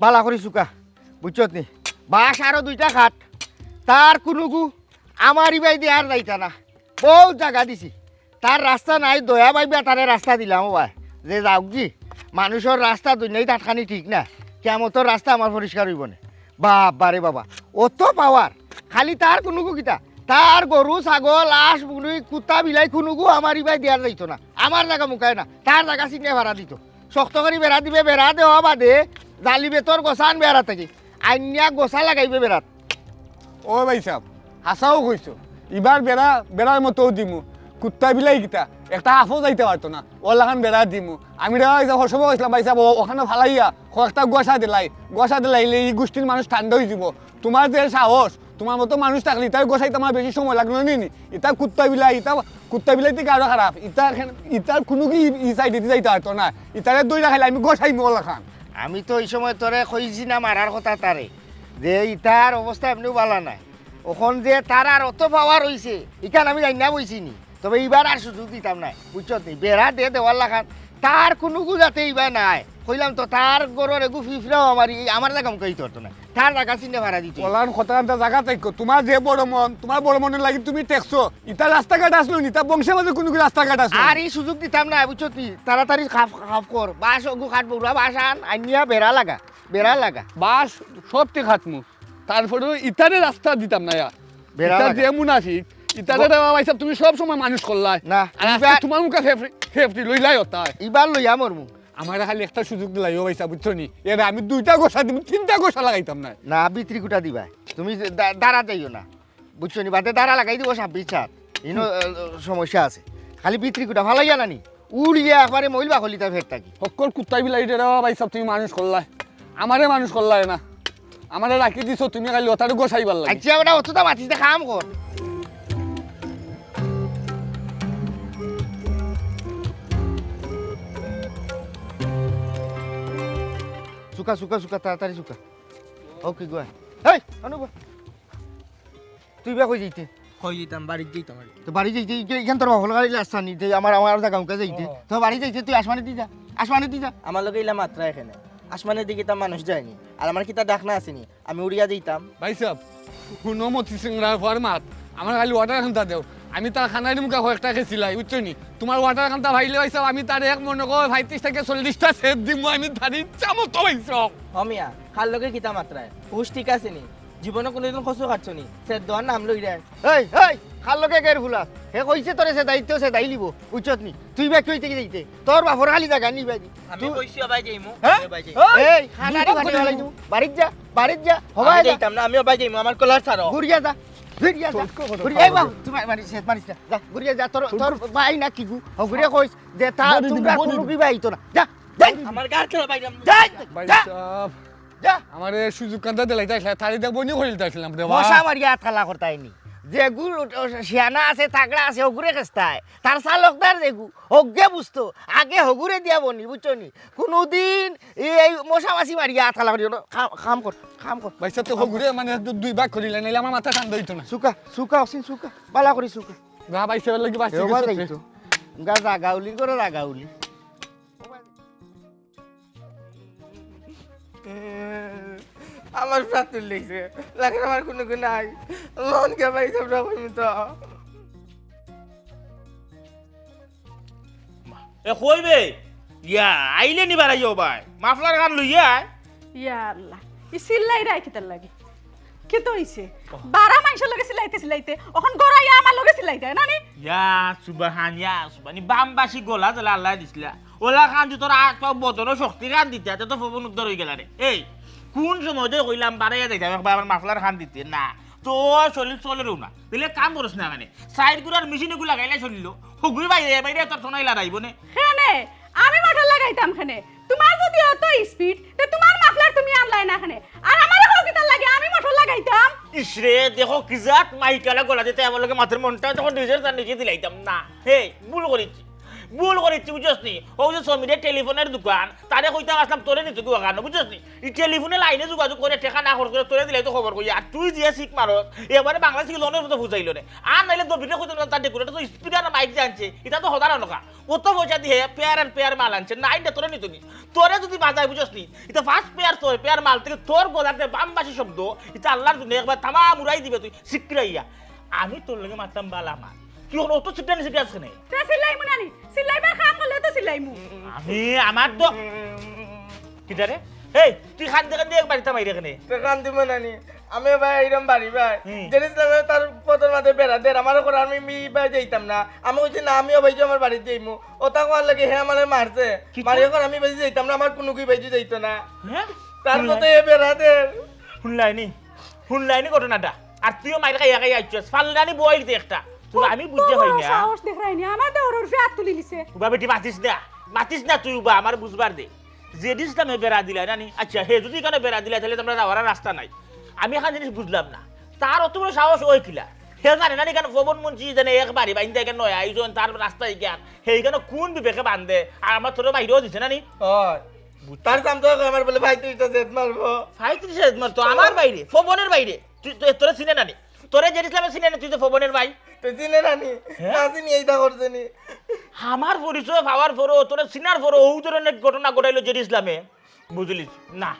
বালা করি চুকা বুঝছত নি বাস আরো 2টা খাট তার কোনোগু আমার ইবাই দিয়ে আর যাইতা না বহুত জায়গা দিছি তার রাস্তা নাই দয়া পাইবা তারে রাস্তা দিলাম ভাই যে যাওক জি মানুষের রাস্তা দুনিয়ায় তাটখানি ঠিক না কেমতর রাস্তা আমার পরিষ্কার হইব না বাবারে বাবা অত পাওয়ার খালি তার কোনোগু কিতা তার গরু ছাগল আঁশ বুড়ি কুত্তা বিলাই কোনোগু আমার ইবাই দেওয়ার যাইতো না আমার জায়গা মুখায় না তার জায়গা চিনে ভাড়া দিত শক্ত করে বেড়া দিবে বেড়া দেওয়া বাদে জালিবে তোর গোসান বেড়া থাকি আইনিয়া গোসা লাগাইবে বেড়াত ও ভাই সাহেব হাসাও কইছো এবার বেড়ার মতো দিমু কুত্তা বিলাই কিতা একটা আফও যাইতে পারতো না ওলাখান বেড়া দিমু আমি সব কইছিলাম ভাই সাহেব ওখানে ফালাইয়া কয়েকটা গোসা দিলাইলে এই গোষ্ঠীর মানুষ ঠান্ডা হয়ে যাব তোমার যে সাহস তোমার মতো মানুষ থাকলে ইটার গোসাই তোমার বেশি সময় লাগলো নি ইটা কুত্তা বিলাই থেকে আরো খারাপ ইটার কোনো কি ই সাইডে যাইতে পারতো না ইটারে দই রাখাইলে আমি গোসাইমু ওলাখান আমি তো এই সময় তোরে কইছি না মারার কথা তারে যে ইটার অবস্থা এমনিও ভালো নাই ওখন যে তার আর অত পাওয়ার হইছে ইখান আমি জানি না বইছি নি তবে এইবার আর সুযোগ দিতাম নাই বুঝছত নি বেড়া দিয়ে দেওয়ার লাখান তার কোনো যাতে এইবার নাই কইলাম তো তার গরুর এগু ফিফরাও আমার জায়গা মুখে হতো না তার জায়গা চিনে ভাড়া দিত ওলান কথা জায়গা থাকো তোমার যে তোমার বড় মনের লাগি তুমি টেকছো ইটা রাস্তাঘাট আসলো নি তা বংশের মাঝে কোনো রাস্তাঘাট আসলো আর এই সুযোগ দিতাম না বুঝছত নি তাড়াতাড়ি খাপ কর বাস ওগু খাট বউরা বাস আনিয়া বেড়া লাগা বাস সব তে খাটমু তারপরে ইটারে রাস্তা দিতাম না বেড়া ইটা যে মুনাফিক ইটারে ভাই সাহেব তুমি সব সময় মানুষ করলাই না তোমার মুখে ফেফটি লইলাই ওটা এবার লইয়া মরমু আমার খালি একটা সুযোগ দিলাই ও ভাইসা বুঝছো নি এর আমি 2টা গোসা দিব 3টা গোসা লাগাইতাম না না বিত্রি কুটা দিবা তুমি দাঁড়া যাইও না বুঝছো নি বাদে দাঁড়া লাগাই দিব 26 ছাত ইনো সমস্যা আছে খালি বিত্রি কুটা ভালাইয়া নানি উড়িয়া একবারে মইল বাকলিতা ফের থাকি সকল কুত্তাই বিলাই রে ভাইসা তুমি মানুষ করলাই আমারে মানুষ করলাই না আমারে রাখি দিছো তুমি খালি ওটারে গোসাইবার লাগে আচ্ছা ওটা অতটা মাটিতে কাম কর সুকা তাড়াতাড়ি সুকা ওকে গো এই অনুব তুই বা কই যাইতে কই যেতাম বাড়ি যেতাম আর তো বাড়ি যাইতে এখান তোর বাহল গাড়ি আসছা নি আমার জায়গা মুখে যাইতে তো বাড়ি যাইতে তুই আসমানে দি যা আমার লোক এলাম মাত্রা এখানে আসমানের দিকে তা মানুষ যায়নি আর আমার কি তা ডাকনা আসেনি আমি উড়িয়া যেতাম ভাইসা কোনো মতি সিংড়ার ফরমাত আমার খালি ওয়াটার খান্তা দেও আমি তার খানার মুখে কয়েকটা খেয়েছিলাই বুঝছো নি তোমার ওয়াটার খান্তা ভাইলে ভাইসা আমি তার এক মনে কর 35 থেকে 40টা সেট দিব আমি তার ইচ্ছা মতো ভাইসা হমিয়া খাল লোকে কিতা মাত্রায় হুশ ঠিক আছে নি জীবনে কোনোদিন খসু খাচ্ছ নি সে দোয়ার নাম লই রে এই খাল লোকে গের ফুলাস হে কইছে তোরে সে দায়িত্ব সে দাই লিব বুঝছত নি তুই বা কই থেকে যাইতে তোর বাপর খালি জায়গা নি ভাই আমি কইছি আবাই যাইমু এই খানারি ভাটি হলাই নু বাড়িত যা হবাই যাইতাম না আমি আবাই যাইমু আমার কলার ছাড়ো গুড়িয়া যা এই বাবু তুমি মারিস না যা গুড়িয়া যা তোর ভাই না কি গু গুড়িয়া কইস যে তা তোমরা কোনো বিবাহিত না যা আমার গার খেলা বাইরাম যা আমার সুযোগ কান্দা দিলাই তাই তারি দেখ বনি করিল তাইছিলাম রে মশা মারিয়া থালা করতাইনি যে গুর শিয়ানা আছে তাগড়া আছে হগুরে খেস্তায় তার চালকদার যেগু হগে বুঝতো আগে হগুরে দিয়া বনি বুঝছো নি কোনোদিন এই মশা মাছি মারিয়া থালা করিও না কাম কর ভাইসা তো হগুরে মানে 2 ভাগ করিলে নাইলে আমার মাথা ঠান্ডা হইতো না সুকা অসিন সুকা বালা করি সুকা গা ভাইসা লাগি বাসি গেছে গা জাগাউলি করে জাগাউলি আমার প্রাতুল লেগছে লাগে আমার কোনো গুণ নাই লোন কে ভাই সব রকম তো এ কইবে ইয়া আইলে নি বাড়াইও ভাই মাফলার গান লইয়া ইয়া আল্লাহ ই সিলাই রাখিতার লাগে কি তো হইছে বারা মাইশের লগে সিলাইতে এখন গড়াইয়া আমার লগে সিলাইতে না নি ইয়া সুবহানি বামবাসি গোলা দলা আল্লাহ দিছলা ওলা খান যে তোর আত বদন শক্তি গান দিতে তো ফবন উদ্ধার হই গেল রে এই কোন সময় যে কইলাম বাড়াইয়া যাইতাম একবার মাফলার খান দিতে না তো শরীর চলেরও না তাহলে কাম করছ না মানে সাইড গুলার মেশিনে গুলা লাগাইলে চলিল হগুই বাইরে তোর শোনাই লাগাইব নে খানে আমি মোটর লাগাইতাম খানে তোমার যদি অত স্পিড তে তোমার মাফলার তুমি আনলাই না খানে আর আমার হকিতার লাগে আমি মোটর লাগাইতাম ইসরে দেখো কি জাত মাইকালা গলা দিতে আমার লগে মাথার মনটা তখন নিজের তার নিজে দিলাইতাম না হে ভুল করেছি ভুল করেছি বুঝছস নি ও যে সমীরের টেলিফোনের দোকান তারে কইতাম আসলাম তোরে নিতে গো কারণ বুঝছস নি এই টেলিফোনে লাইনে যোগাযোগ করে টাকা না খরচ করে তোরে দিলে তো খবর কই আর তুই যে শিখ মারত এবারে বাংলাদেশ লোনের মতো বুঝাইলো রে আর নাইলে দবিটা কইতাম তার ডেকোরেটর তো স্পিকার মাইক জানছে এটা তো হদার নকা কত পয়সা দিয়ে পেয়ার আর পেয়ার মাল আনছে নাইটা তোরে নিতে নি তোরে যদি বাজায় বুঝছস নি এটা ফার্স্ট পেয়ার তোর পেয়ার মাল থেকে তোর গলাতে বামবাসী শব্দ এটা আল্লাহর দুনিয়া একবার তামাম উড়াই দিবে তুই শিকরাইয়া আমি তোর লগে মারতাম বালা মার কি হলো তো চিন্তা নিছে আছে না তে সিলাইমু নানি সিলাইবার কাম করলে তো সিলাইমু আমি আমার তো কিদারে এই তুই খান দেখে দিয়ে একবার তামাই রেখে নে তো কান দিব নানি আমি ভাই এরম বাড়ি ভাই জেনিস তার পতর মাঝে বেড়া দেয় আমারও করে আমি ভাই যাইতাম না আমি বলছি না আমিও ভাই আমার বাড়িতে যাইমু ওটা কোয়ার লাগে হ্যাঁ আমার মারছে মারিও করে আমি ভাই যাইতাম না আমার কোনো কি ভাই যাইতো না তার মতো এ বেড়া দেয় শুনলাইনি ঘটনাটা আর তুইও মাইর খাইয়া খাইয়া আইছস ফালদানি বইল দে একটা তুই আমি বুঝতে পাই না সাহস দেখাইনি আমার দেওরের ফিয়াত তুলি লিছে উবা বেটি মাতিস না তুই উবা আমার বুঝবার দে যে দিসলামে বেড়া দিলা নানি আচ্ছা হে যদি এখানে বেড়া দিলা তাহলে তোমরা যাওয়ার রাস্তা নাই আমি এখন জিনিস বুঝলাম না তার অত বড় সাহস ওই কিলা হে জানে না কেন পবন মন্ত্রী জানে একবারই বাইন্দা কেন নয় আইজন তার রাস্তায় জ্ঞান সেইখানে কোন বিবেকে বান্ধে আর আমার তোর বাইরেও দিছে নানি তার কাম তো আমার বলে ভাই তুই তো জেদ মারবো 35 মার তো আমার বাইরে পবনের বাইরে তুই তোরে চিনে নানি তোরে যে ইসলামে চিনে না তুই তো পবনের ভাই তুই চিনে নানি না চিনি এইটা করছে নি আমার পরিচয় পাওয়ার পরও তোরে চিনার পরও ও ধরনের ঘটনা ঘটাইলো যে ইসলামে বুঝলিস না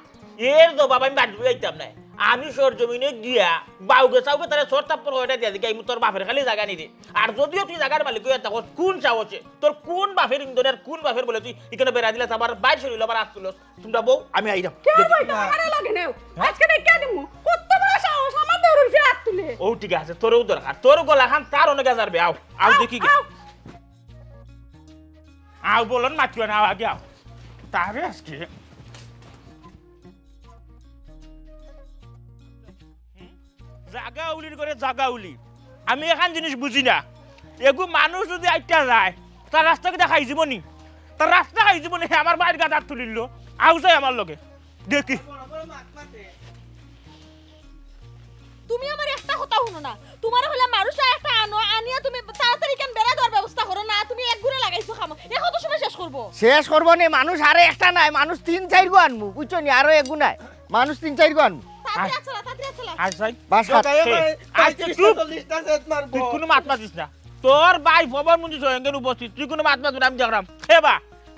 এর তো বাবা আমি বাড়ি যাইতাম না আমি সর জমিনে গিয়া বাউকে চাউকে তারা সর তাপ্পর ওইটা দিয়া দিকে তোর বাপের খালি জায়গা নিদি আর যদিও তুই জায়গার মালিক হয়ে থাকো কোন চাওছে তোর কোন বাপের ইন্দোনের কোন বাপের বলে তুই এখানে বেড়া দিলে আবার বাইর শরীর আবার আস তুলস তোমরা বউ আমি আইরাম কে বই তো আমার লাগে নেও আজকে দেখে দিমু কত বড় সাহস আমার দেওরের ফিয়াত তুলে ও ঠিক আছে তোরও দরকার তোর গলা খান তার অনেক যাবে আও দেখি গে আও বলন মাতিও না আগে আও তারে আজকে জাগা উলির করে জাগা উলি আমি এখন জিনিস বুঝি না এগু মানুষ যদি আইটা যায় তার রাস্তা কি দেখাই জীবনী তার রাস্তা খাই জীবনী আমার বাইর গাদার তুলিল আউ যাই আমার লগে দেখি তুমি আমার একটা কথা শুনো না তোমার হলে মানুষ একটা আনো আনিয়া তুমি তাড়াতাড়ি কেন বেড়া দেওয়ার ব্যবস্থা করো না তুমি এক ঘুরে লাগাইছো খামো এ কত সময় শেষ করবো নে মানুষ আরে একটা নাই মানুষ 3-4 গো আনমু বুঝছো নি আরো এগু নাই মানুষ 3-4 গো আনমু তাড়াতাড়ি চলা আই যাই বাস তুই কোনো মাত মাতিস না তোর ভাই ভবন মন্দির সঙ্গে উপস্থিত তুই কোনো মাত মাতবি আমি দেখলাম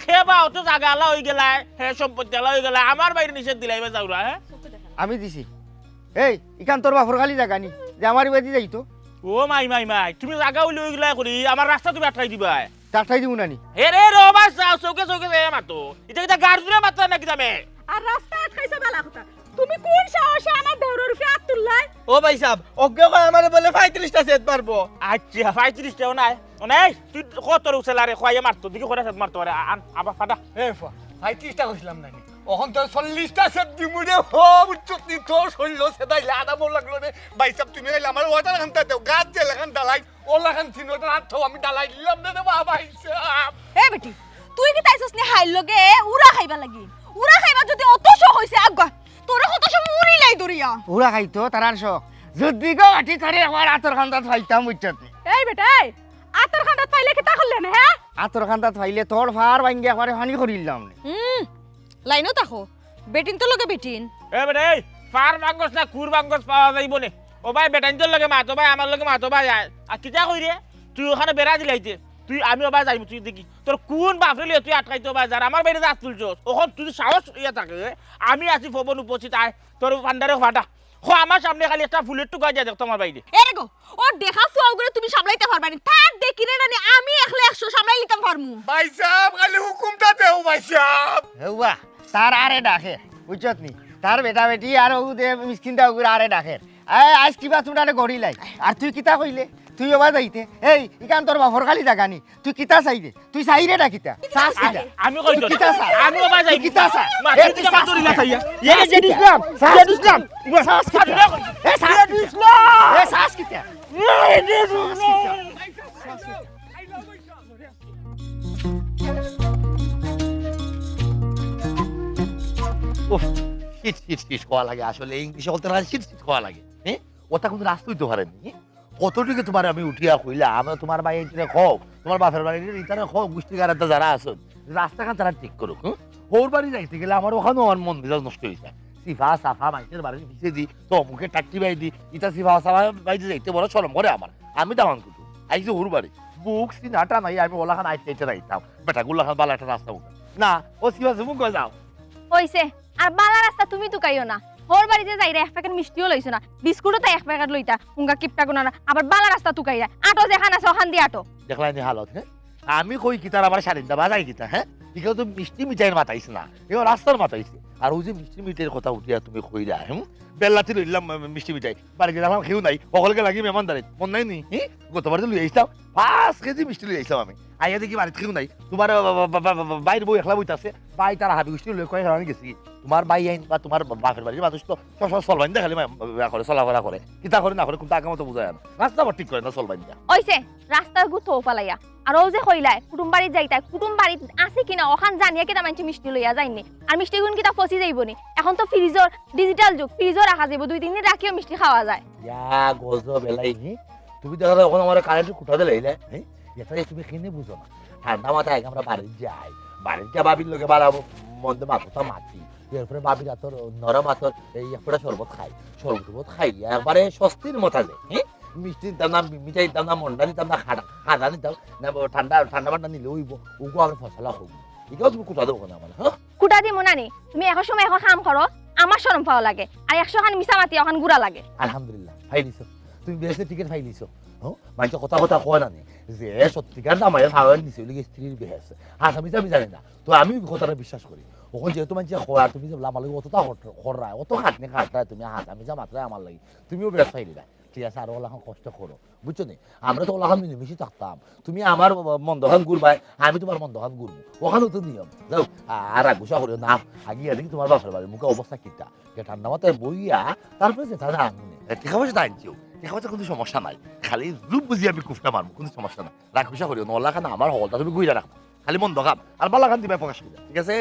খেবা অত জায়গা আলা হয়ে গেলা হ্যাঁ সম্পত্তি আলা হয়ে গেলা আমার বাইরে নিষেধ দিলাই বা যাওরা হ্যাঁ আমি দিছি এই ইখান তোর বাপর খালি জায়গা নি যে আমার বাড়ি যাইতো ও মাই তুমি জায়গা উলি হয়ে গেলা করি আমার রাস্তা তুমি আটকাই দিবা টাটাই দিমু নানি হে রে রবা চৌকে যাই মাতো এটা গার্জুনে মাত্রা নাকি যাবে আর রাস্তা আটকাইছে বেলা কথা তুমি কোন সাহসে আমার দেওরের ফিয়াত তুললাই ও ভাই সাহেব অজ্ঞ কয় আমার বলে 35টা সেট মারবো আচ্ছা 35টাও নাই নাই তুই কত উছেলারে খোয়াইয়া মারতো দিকে করে মারতো আরে আন আবার ফাটা এ ফা 35টা কইছিলাম নানি ওখান তো 40টা সেট দিমু রে ও বুঝছনি তো শরীর সেদাইলে আদামো লাগলো রে ভাই সাহেব তুমি এলে আমার ওয়াটার খানটা দাও গাছ যে লাগান ডালাই ও লাগান চিনোটা হাত আমি ডালাই দিলাম না রে বাবা হিসাব এ বেটি তুই কি তাইছস নি হাইল লগে উড়া খাইবা লাগি উড়া খাইবা যদি অত শখ হইছে আগা তোরা কত সময় উড়ি লাই দরিয়া উড়া খাইতো তারার শখ যদি গো আটি ধরে আমার আতর খান্দাত ফাইতাম বুঝছত নি এই বেটা আতর খান্দাত পাইলে কি তা করলেন হ্যাঁ আতর খান্দাত ফাইলে তোর ফার ভাঙ্গি একবারে পানি করিলাম লাইনও তাকো বেটিন তো লগে বেটিন এ বেটা এই ফার বাঙ্গস না কুর বাঙ্গস পাওয়া যাইব নে ও ভাই বেটাইন তোর লগে মাতো ভাই আমার লগে মাতো ভাই আর কিটা কই রে তুই ওখানে বেড়া দিলাইতে তুই আমি ওবা যাইব তুই দেখি তোর কোন বাপরে লিয়ে তুই আটকাইতে বাজার আমার বাইরে দাঁত তুলছস ওখান তুই সাহস ইয়া থাকে আমি আছি ফবন উপস্থিত আয় তোর ভান্ডারে ফাটা আমার সামনে খালি একটা ফুলের টুকা যায় দেখ তোমার বাইরে এরে গো ও দেখা ফুয়াও করে তুমি সামলাইতে পারবা না তার দেখি রে নানি আমি একলা 100 সামলাই নিতাম পারমু ভাই সাহেব খালি হুকুমটা দেও ভাই সাহেব হেউয়া তার আরে ডাকে বুঝছত নি তার বেটা বেটি আর ও দে মিসকিনটা ওগুলো আরে ডাকে আজ কিবা তোমরা গড়িলাই আর তুই কিতা কইলে তুই ওবা যাইতে এই ইকান তোর বাপর খালি জায়গা নি তুই কিতা চাইবে তুই চাইরে না কিতা চাস কিতা আমি কই তুই কিতা চাস আমি ওবা যাই কিতা চাস এই তুই কাম করি না খাইয়া এই যে ইসলাম চাস কিতা এ চাস ইসলাম এ চাস কিতা উফ শীত শীত শীত খাওয়া লাগে আসলে ইংলিশে বলতে না শীত শীত খাওয়া লাগে হ্যাঁ ওটা কিন্তু রাস্তা হইতে পারেনি কতটুকু তোমার আমি উঠিয়া কইলাম তোমার ভাই এটা খাও তোমার বাপের বাড়ি ইতারে খাও গোষ্ঠী গাড়াতে যারা আছেন রাস্তাঘাট তারা ঠিক করুক ওর বাড়ি যাইতে গেলে আমার ওখানে আমার মন মেজাজ নষ্ট হয়েছে সিফা সাফা মাইকের বাড়ি পিছিয়ে দিই তো মুখে টাট্টি বাই দিই ইটা সিফা সাফা বাইতে যাইতে বড় শরম করে আমার আমি দামান কুটু আইসি ওর বাড়ি বুক সিনাটা নাই আমি ওলাখান আইতে আইতে রাইতাম বেটা গুলাখান বালা একটা রাস্তা মুখে না ও সিফা মুখ যাও হইছে আর বালা রাস্তা তুমি তুকাইও না ওর বাড়িতে যাইরা এক প্যাকেট মিষ্টিও লইছো না বিস্কুটও তাই এক প্যাকেট লইতা উঙ্গা কিপটা কোনা না আবার বালা রাস্তা তুকাইরা আটো যেখান আছে ওখান দিয়ে আটো দেখলাই নি হালত হ্যাঁ আমি কই কিতার আমার শাড়িটা বাজাই কিতা হ্যাঁ এগুলো তো মিষ্টি মিঠাইয়ের মাথাইছ না এগুলো রাস্তার মাথাইছে আর ওই যে মিষ্টি মিঠাইয়ের কথা উঠিয়া তুমি কইরা বেল্লাতি লইলাম মিষ্টি মিঠাই বাড়ি গেলাম খেয়েও নাই সকলকে লাগি মেহমান দাঁড়াই মন নাই নি গতবার লই আইসাম 5 কেজি মিষ্টি লই আইসাম আমি আইয়া দেখি বাড়িতে খেয়েও নাই তোমার বাইর বউ একলা বইতাছে বাই তারা হাবি গোষ্ঠী লই কয়ে কারণে গেছি তোমার বাই আইন বা তোমার বাপের বাড়ির মানুষ তো চলবাইন খালি করে চলাফেরা করে কিতা করে না করে কোনটা আগে মতো বুঝায় না রাস্তা ঠিক করে না চলবাইন হইছে রাস্তার গুথো ফালাইয়া আর ও যে কইলাই কুটুম বাড়ি যাইতা কুটুম বাড়ি আছে কিনা ওখান জানিয়া কিনা মানছি মিষ্টি লইয়া যাইনি আর মিষ্টি গুণ কিতা ফসি যাইবনি এখন তো ফ্রিজর ডিজিটাল যুগ ফ্রিজও রাখা যাইব 2-3 দিন রাখিও মিষ্টি খাওয়া যায় ইয়া গজব এলাই তুমি দেখা এখন আমার কারেন্ট কুটা দিলাইলে এটা তুমি কিনে বুঝো না ঠান্ডা মাথায় আমরা বাড়ি যাই বাড়ির যা বাবির লোকে বাড়াবো মধ্যে মাথা মাতি এরপরে বাবির হাতর নরম হাতর এই একটা শরবত খাই একবারে স্বস্তির মতো যায় মিষ্টি দিতাম না মিঠাই দিতাম না মন্ডা দিতাম না খাজা দিতাম না ঠান্ডা ঠান্ডা নিলে উইব ওগো আমার ফসলা হবো এটাও তুমি কুটা দেবো না আমার হ্যাঁ কুটা দিমু নানি তুমি এখন সময় এখন কাম করো আমার শরম পাওয়া লাগে আর 100 খান মিছা মাতি এখন গুড়া লাগে আলহামদুলিল্লাহ ফাইলিছো তুমি বেশি টিকেট ফাইলিছো মানুষ কথা কয় না যে সত্যিকার দামাই খাওয়ার নিচে ওই স্ত্রীর বেহেস আসামি আমি জানি না তো আমি কথাটা বিশ্বাস করি ওখানে যেহেতু মানুষ খোয়া তুমি যে আমার লাগে অতটা খররায় অত খাটনি খাটায় তুমি আসামি যা মাত্রায় আমার লাগে তুমিও বেশ ফাইলিবা ঠিক আছে আর ওলা কষ্ট করো বুঝছো নি আমরা তো ওলা মিলেমিশে থাকতাম তুমি আমার মন্দখান ঘুরবাই আমি তোমার মন্দখান ঘুরবো ওখানেও তো নিয়ম যাও আর আগুসা করিও না আগিয়ে দেখি তোমার বাপের বাড়ির মুখে অবস্থা কিটা ঠান্ডা মাথায় বইয়া তারপরে যেটা আগুনে ঠিক আছে তা আনছিও ঠিক আছে কোনো সমস্যা নাই খালি জুপ বুঝি আমি কুফটা মারবো কোনো সমস্যা নাই রাখুসা করিও নলা খান আমার হলটা তুমি গুইরা রাখবা খালি মন্দ খান আর বালা খান দিবা প্রকাশ করিয়া ঠিক আছে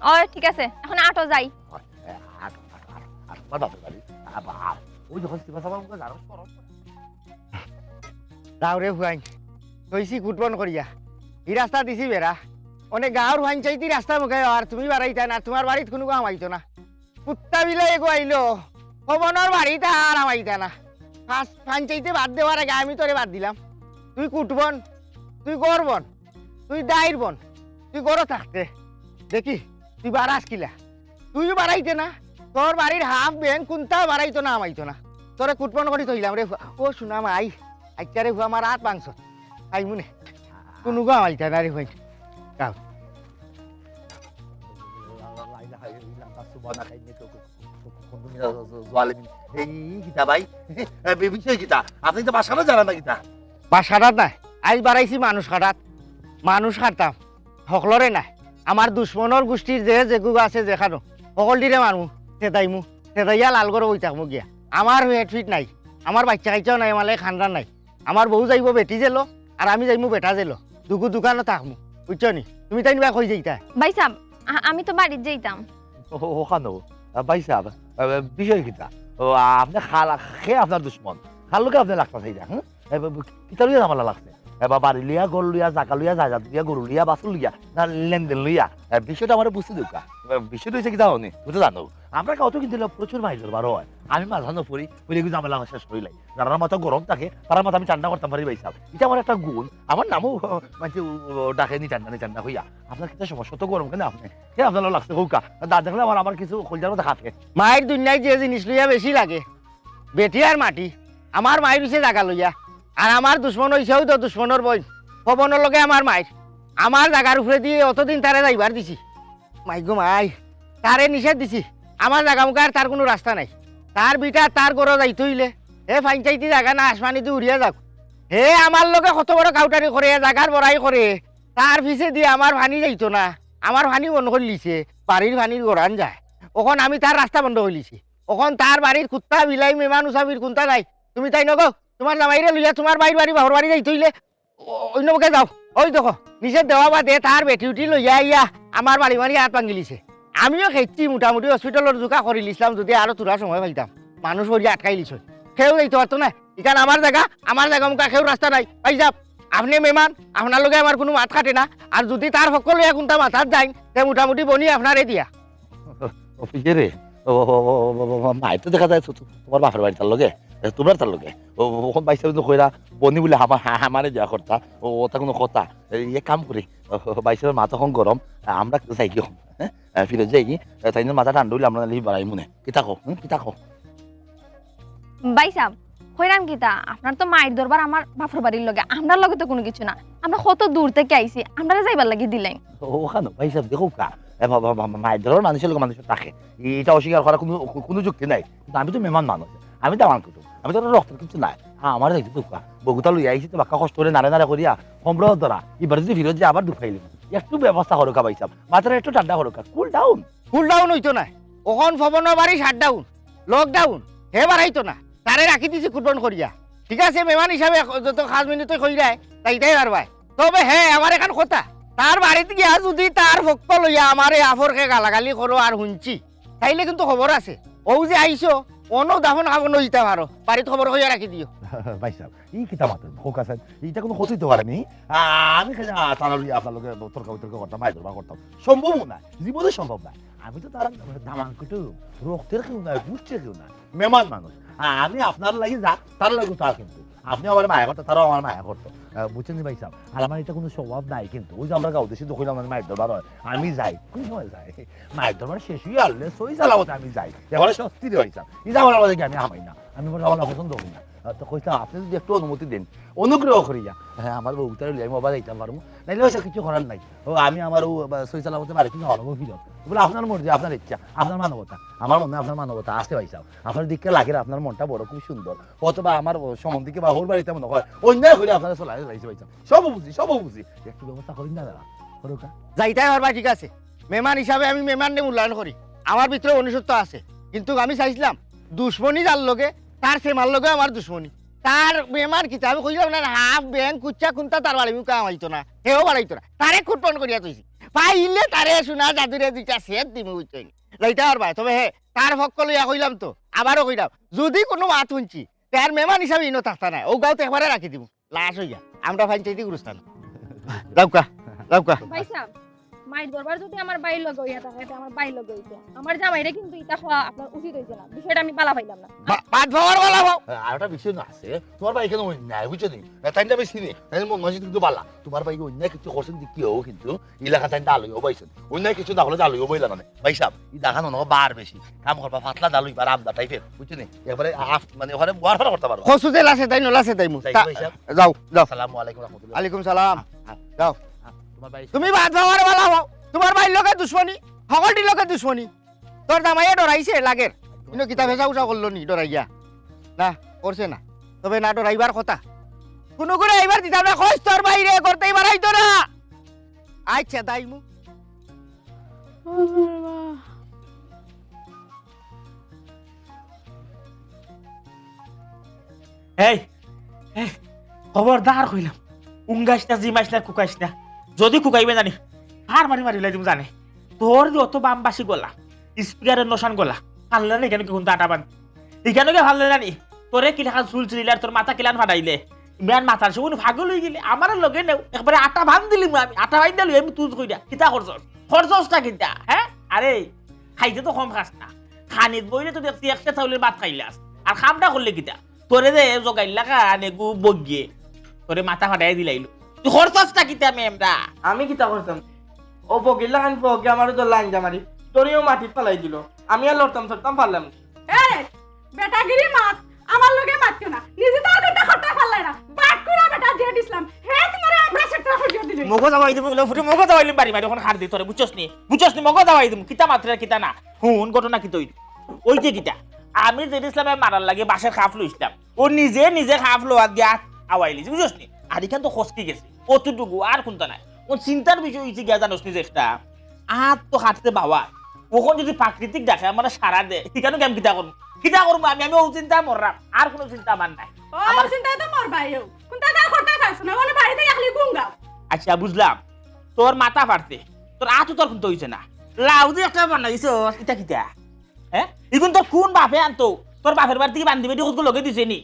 ও ঠিক আছে এখন আটো যাই আমার বাপের বাড়ি ওই যখন সিবা সাবা মুখে জানো সরম রাও রে হুয়াইন কইছি কুটবন করিয়া এই রাস্তা দিছি বেড়া অনেক গাঁর হুয়াইন চাইতি রাস্তা মুখে আর তুমি বাড়াইতা না তোমার বাড়িত কোনো কাম আইতো না কুত্তা বিলাই এগো আইলো পবনের বাড়িতে আর আমাইতা না ফান চাইতে বাদ দেওয়ার আগে আমি তোরে বাদ দিলাম তুই কুটবন তুই গরবন তুই দায়ের বন তুই গড় থাকতে দেখি তুই বাড়াস কিলা তুইও বাড়াইতে না তোর বাড়ির হাফ বেন কোনটাও বাড়াইতো না আমাইতো না তোরে কুটবন করি থইলাম রে ও শুনাম আই আইচারে হুয়া আমার হাত মাংস আই মুনে কোনো গা আমাইতা না রে হইন গাও আপনি তো বাসাটা জানেন না গীতা বাসাটাত নাই আজ বাড়াইছি মানুষ কাটাম সকলরে নাই আমার দুশ্মনের গোষ্ঠীর যে যেগুলো আছে যেখানো সকলটিরে মারমু সেটাইমু সেটাইয়া লাল করে বই থাকবো গিয়া আমার হেড ফিট নাই আমার বাচ্চা কাচ্চাও নাই আমার খানদান নাই আমার বউ যাইব বেটি জেলো আর আমি যাইমু বেটা জেলো দোকানও থাকমু বুঝছো নি তুমি তাই নিবা কই যাইতা ভাই সাহেব আমি তো বাড়িতে যাইতাম ওখানে ভাই সাহেব বিষয় কিতা আপনি খেয়ে আপনার দুশ্মন খালুকে আপনি লাগতা চাই হ্যাঁ কিতা লইয়া আমার লাগছে এবার বাড়ি লিয়া গরু লিয়া জাকা লইয়া জায়গা লিয়া গরু লিয়া বাসু লিয়া না লেনদেন লইয়া বিষয়টা আমার বুঝতে দোকা বিষয়টা হয়েছে কি জানো নি বুঝতে জানো আমরা কত কিন্তু প্রচুর মাইজোর বারো হয় আমি মাঝানো পড়ি বলে কিন্তু ঝামেলা শেষ করিলাই যারা মাথা গরম থাকে তার মাথা আমি ঠান্ডা করতাম পারি ভাইসাব এটা আমার একটা গুণ আমার নামও মানে ডাকে নি ঠান্ডা হইয়া আপনার কিন্তু সমস্যা তো গরম কেন আপনি কে আপনার লাগছে কৌকা দা দেখলে আমার কিছু কলজার মধ্যে খাতে মায়ের দুনিয়ায় যে জিনিস লইয়া বেশি লাগে বেটি আর মাটি আমার মায়ের হইছে জাগা লইয়া আর আমার দুশ্মন হইছেও তো দুশ্মনের বই পবনের লগে আমার মায়ের আমার জাগার উপরে দিয়ে অতদিন তারে যাইবার দিছি মাই গো মাই তারে নিষেধ দিছি আমার জাগা মুখে আর তার কোনো রাস্তা নাই তার বিটা তার গড় যাইতে হইলে হে ফাইন চাইতে জাগা না আসমানিতে উড়িয়া যাক হে আমার লগে কত বড় কাউটারি করে জাগার বড়াই করে তার পিছে দিয়ে আমার ভানি যাইতো না আমার ভানি বন্ধ করে লিছে বাড়ির ভানির গড়ান যায় ওখন আমি তার রাস্তা বন্ধ করে লিছি ওখন তার বাড়ির কুত্তা বিলাই মেমান উসাবির কোনটা নাই তুমি তাই নগো তোমার জামাইরে লইয়া তোমার বাইর বাড়ি বাহর বাড়ি যাইতে হইলে অন্য মুখে যাও ওই দেখো নিচে দেওয়া বাদে তার বেটি উঠি লইয়া আইয়া আমার বাড়ি মারি হাত ভাঙিলিছে আমিও খেয়েছি মোটামুটি হসপিটালের জোকা করে লিছিলাম যদি আরো তোরা সময় পাইতাম মানুষ হরিয়া আটকাই লিছ কেউ যাইতে পারতো না এখানে আমার জায়গা মুখা কেউ রাস্তা নাই ভাই যাব আপনি মেহমান আপনার লগে আমার কোনো মাত কাটে না আর যদি তার সকল কোনটা মাথার যায় তে মোটামুটি বনি আপনারে দিয়া অফিসে রে মায়ের তো দেখা যায় তোমার বাপের বাড়ি তার লগে তোমার তার লগে ওখান বাইসা কইরা বনি বলে আমারে দেওয়া কর্তা ওটা কোনো কথা ইয়ে কাম করি বাইসের মাথা এখন গরম আমরা যাই কি হ্যাঁ ফিরে যাই কি তাই মাথা ঠান্ডা হইলে আমরা বাড়াই মনে কিতা কো কিতা কো বাইসাম হইরাম কিতা আপনার তো মায়ের দরবার আমার বাপের বাড়ির লগে আমরার লগে তো কোনো কিছু না আমরা কত দূর থেকে আইছি আমরা যাইবার লাগি দিলেন ওখানে ভাইসাব দেখো কা মায়ের দরবার মানুষের লোক মানুষের থাকে এটা অস্বীকার করার কোনো যুক্তি নাই কিন্তু আমি তো মেহমান মানুষ আমি তো আমার কুটুম আমি তো রক্তের কিছু নাই আমার দেখছি দুঃখা বগুতা লইয়া আইছি তো বাক্কা কষ্ট করে নাড়ে নাড়ে করিয়া সম্প্রহ ধরা এবার যদি ফিরত যে আবার দুঃখ পাইলি একটু ব্যবস্থা করো কা ভাইসাব মাথাটা একটু ঠান্ডা করো কা কুল ডাউন হইতো না ওখন ফবনের বাড়ি শাটডাউন লকডাউন হে বাড়াইতো না তারে রাখি দিছি কুটন করিয়া ঠিক আছে মেহমান হিসাবে যত 5 মিনিট কইরায় তাইটাই পারবাই তবে হ্যাঁ আমার এখন কথা তার বাড়িতে গিয়া যদি তার ভক্ত লইয়া আমারে আফরকে গালাগালি করো আর শুনছি তাইলে কিন্তু খবর আছে ও যে আইসো অন্য দাফন খাবো নইতে পারো বাড়িতে খবর হইয়া রাখি দিও ভাইসাব এই কিতা মাত্র হোক আছে এইটা কোনো ক্ষতি হতে পারেনি আমি খালি তাড়াতাড়ি আপনার লোকের তর্ক বিতর্ক করতাম মায়ের দরবার করতাম সম্ভব না জীবনে সম্ভব না আমি তো তার দামান কুটু রক্তের কেউ নাই বুঝছে কেউ নাই মেহমান মানুষ আমি আপনার লাগে যা তার লাগে তা কিন্তু আপনি আমার মায়া করতো তারাও আমার মায়া করতো বুঝছেন ভাইসাব আর আমার এটা কোনো স্বভাব নাই কিন্তু ওই যে আমরা গাঁও দেশে দখল আমার মায়ের দরবার হয় আমি যাই কোন সময় যাই মায়ের দরবার শেষ হয়ে আনলে সই চালাবতে আমি যাই এবারে সত্যি ভাইসাব এই যে আমার আমাদেরকে আমি হামাই না আমি আমার পছন্দ করি না তো কইতাম আপনি যদি একটু অনুমতি দেন অনুগ্রহ করিয়া হ্যাঁ আমার বউটার আমি বাবা যাইতাম পারবো নাইলে হয়তো কিছু করার নাই ও আমি আমার সই চালাবতে পারি কিন্তু হরব ফিরত বলে আপনার মর্জি আপনার ইচ্ছা আপনার মানবতা আমার মনে আপনার মানবতা আসতে পাইসাও আপনার দিকে লাগে আপনার মনটা বড় খুব সুন্দর অথবা আমার সম্বন্ধীকে বা হোর বাড়িতে মনে হয় অন্যায় করে আপনারা চলাই যাইছে পাইসাও সব বুঝি একটু ব্যবস্থা করি না দাদা করুকা যাইতাই পারবা ঠিক আছে মেহমান হিসাবে আমি মেহমানকে মূল্যায়ন করি আমার ভিতরে অনুসত্ব আছে কিন্তু আমি চাইছিলাম দুশ্মনী যার লগে তার সেমার লগে আমার দুশ্মনী তার মেহমান কি আমি কইলাম না হাফ ব্যাংক কুচ্চা কুন্তা তার বাড়ি মুখে আমাইতো না হেও বাড়াইতো না তারে খুটপন করিয়া তুইছি পাইলে তারে শোনা জাদুরে দুইটা সেট দিমু বুঝছেন যাইতে পারবা তবে হে তার ভক্ত লইয়া কইলাম তো আবারও কইলাম যদি কোনো মাত শুনছি তার মেহমান হিসাবে ইনো থাকতা নাই ও গাঁওতে একবারে রাখি দিব লাশ হইয়া আমরা পঞ্চায়েতি গুরুস্থান যাওকা ভাইসাব মায়ের দরবার যদি আমার বাইর লগে হইয়া থাকে আমার বাইর লগে হইছে আমার জামাইরে কিন্তু এটা হওয়া আপনার উচিত হইছে না বিষয়টা আমি বালা পাইলাম না বাদ ভাবার বলা ভাও আর একটা বিষয় না আছে তোমার ভাই কেন অন্যায় বুঝছো নি তাইটা বেশি নেই মসজিদ কিন্তু বালা তোমার ভাই অন্যায় কিছু করছেন দেখিও কিন্তু এলাকা তাইটা আলুও পাইছেন অন্যায় কিছু না হলে আলুও বইলা মানে ভাই সাহেব এই দেখানো না বার বেশি কাম করবা পাতলা ডালুই বার আমদা টাইপের বুঝছো নি এবারে মানে ওখানে ওয়ার ফার করতে পারবা খসু যে লাসে তাই নলাসে তাইমু যাও আসসালামু আলাইকুম রাহমাতুল্লাহ আলাইকুম সালাম যাও তোমার ভাই তুমি বাদ ভাবার বলা ভাও তোমার ভাই লোকে দুশ্মনী সকলটি লোকে দুশ্মনী তোর দামাইয়া ডরাইছে লাগের কিন্তু কিতাব হেসা উষা করলো নি ডরাইয়া না করছে না তবে না ডরাইবার কথা কোনো করে এইবার দিতাম না খোঁজ তোর বাইরে করতেই বাড়াইতো না আচ্ছা দাইমু এই খবরদার কইলাম উঙ্গাইস না জিমাইস না কুকাইস না যদি কুকাইবে জানি আর মারি লাই তুমি জানে তোর যত বামবাসী গলা স্পিকারের নশান গলা পারলে না এখানে কোন আটা বান এখানে কে ভালো জানি তোরে কি লেখা চুল চুলিলে আর তোর মাথা কিলান ফাটাইলে মেন মাথার সে পাগল হয়ে গেলে আমার লগে নেও একবারে আটা ভাঙ দিলি আমি আটা ভাঙ দিলি আমি তুজ কইরা কিতা খরচটা কিতা হ্যাঁ আরে খাইতে তো কম খাস না খানিত বইলে তো দেখছি একটা চাউলের ভাত খাইলাস আর খামটা করলে কিতা তোরে যে জগাইলা কানে গু বগিয়ে তোরে মাথা ফাটাই দিলাইলো তুই খরচটা কিতা মেমরা আমি কিতা করতাম ও বগিলা খান বগে আমারও তো লাইন জামারি তোরেও মাটিত ফালাই দিল আমি আর লড়তাম চড়তাম পারলাম না এই বেটাগিরি মাত আমার লগে মাতছো না নিজে তো আগে খট্টা ফালাই না বাট করে বেটা দিয়ে দিছিলাম হে তোমারে আমরা সেটা হইয়া দিলি মগো যাওয়াই দিমু ফুটে মগো যাওয়াই দিম বাড়ি ওখানে হার দি তোরে বুঝছস নি মগো যাওয়াই দিমু কিতা মাত্রা কিতা না হুন ঘটনা কি তৈ ওই যে কিতা আমি যে ইসলামে মারার লাগে বাসের খাফ লইছিলাম ও নিজে খাফ লোয়া দিয়া আওয়াইলি বুঝছস নি আর এখান তো খসকি গেছে অতটুকু আর কোনটা নাই ও চিন্তার বিষয় হইছে গিয়া জানোস নি যে একটা আর তো হাঁটতে বাবা ওখন যদি প্রাকৃতিক দেখে আমার সারা দে এখানে কেম কিতা করবো আমি ও চিন্তা মররাম আর কোনো চিন্তা আমার নাই আমার চিন্তা তো মর ভাইও কোনটা দা খট্টা খাইছ না মানে বাড়িতে একলি গুঙ্গা আচ্ছা বুঝলাম তোর মাথা ফাটতে তোর আতো তোর কোন হইছে না লাউ যে একটা বানাইছো এটা কিতা হ্যাঁ এখন তোর কোন বাপে আনতো তোর বাপের বাড়ি থেকে বান্ধি বেটি কতগুলো লগে দিছে নি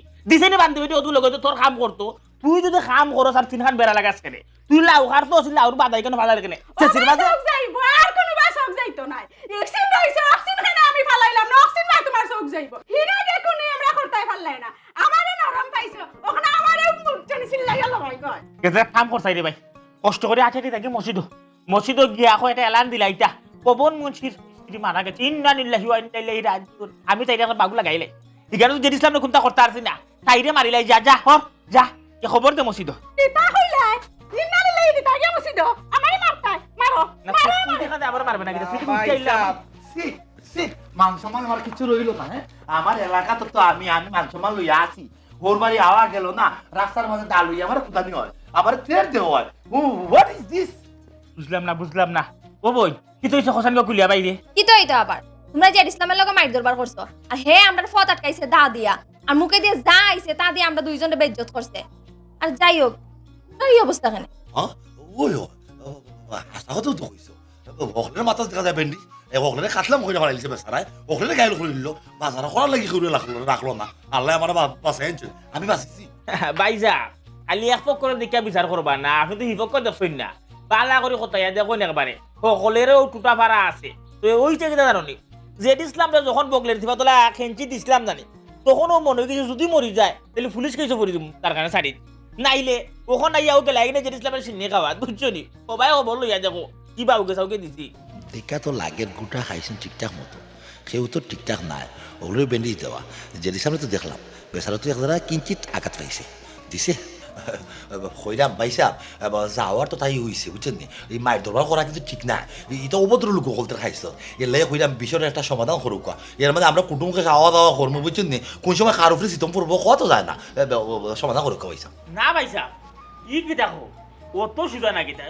বান্ধি বেটি কতগুলো লগে তোর কাম করতো তুই যদি কাম করস আর তিনখান বেড়া লাগাস কেনে তুই লাউ খার তো আসলে লাউর বাদাই কেন বাজার কেনে চেচির বাজে চোখ যাইবো আর কোনো বা চোখ যাইতো নাই এক্সিন রইছে অক্সিন খানে আমি ফালাইলাম না অক্সিন ভাই তোমার চোখ যাইবো হিনা দেখো নি আমরা করতাই পারলাই না আমারে নরম পাইছো ওখানে আমারে মুখচনি চিল্লাই গেল ভাই কয় কেতে কাম করছাই রে ভাই কষ্ট করে আঠাটি থাকি মসজিদ গিয়া কো এটা এলান দিলা ইটা পবন মুন্সির স্ত্রী মারা গেছে ইন্না লিল্লাহি ওয়া ইন্না ইলাইহি রাজিউন আমি তাইরে একটা বাগু লাগাইলে ইগানো যে ইসলাম কোনটা করতে পারছি না তাইরে মারিলাই যা যা হর যা এ খবর দে মসজিদ ইতা হইলাই ইন্না লিল্লাহি দিতা গে মসজিদ আমারে মারতাই মারো না তুই দেখা দে আবার মারবে না কিন্তু তুই ভাই চাইলা সাহেব, সি সি মান সম্মান আমার কিছু রইল না হ্যাঁ আমার এলাকা তো আমি মান সম্মান লইয়া আছি ওর বাড়ি আওয়া গেল না রাস্তার মাঝে ডাল লইয়া আমার কুদানি হয় আবার ট্রেন দেওয়া হয় হোয়াট ইজ দিস বুঝলাম না ও বই কি তুই খসান গো কুলিয়া বাইরে কি তো এটা আবার তোমরা যে ইসলামের লগে মাইর দরবার করছো আর হে আমরা ফত আটকাইছে দা দিয়া আর মুখে দিয়ে যা আইছে তা দিয়ে আমরা দুইজনে বেইজ্জত করছে আর যাই হোক এই অবস্থা কেন হ্যাঁ ওই হাসা কথা তো কইছো ওখলের মাথা দেখা যায় বেন্ডি ওখলের কাটলাম কইরা বাড়াইছে বেচারায় ওখলের গায়ে খুলে নিল বাজার করার লাগি করে রাখলো না আল্লাহ আমার বাঁচাই আনছে আমি বাঁচিছি বাইজা খালি এক পক্ষ করে দেখা বিচার করবা না আপনি তো হিপক করে দেখছেন না পালা করে কোথায় দেখুন একবারে সকলেরও টুটা পাড়া আছে তো ওই চেয়ে জানো নি যে ইসলামটা যখন বগলের থিবা তোলা খেঞ্চি দিছিলাম জানি তখনও মনে হয় কিছু যদি মরি যায় তাহলে পুলিশ কেসে পড়ি দিম তার কারণে ছাড়ি নাইলে ওখানে আইয়াও গেলে আইনে যে ইসলামের সিনে খাওয়া বুঝছো নি সবাই বললো ইয়া দেখো কি বা ওকে সাউকে দিছি দেখা তো লাগের গুটা খাইছেন ঠিকঠাক মতো সেও তো ঠিকঠাক নাই ওগুলোই বেন্ডি দেওয়া যেটি সামনে তো দেখলাম বেচারা তো একদারা কিঞ্চিত আঘাত পাইছে দিছে হইরাম ভাইসা যাওয়ার তো তাই হয়েছে বুঝছেন নি এই মায়ের দরবার করা কিন্তু ঠিক না এটা অভদ্র লোক গলতে খাইছিল এর লাগে হইরাম বিষয়ের একটা সমাধান করুক এর মধ্যে আমরা কুটুমকে খাওয়া দাওয়া করবো বুঝছেন নি কোন সময় কার উপরে শীতম পড়বো কত যায় না সমাধান করুক ভাইসা না ভাইসা ই কি দেখো অত সুদা না কিতা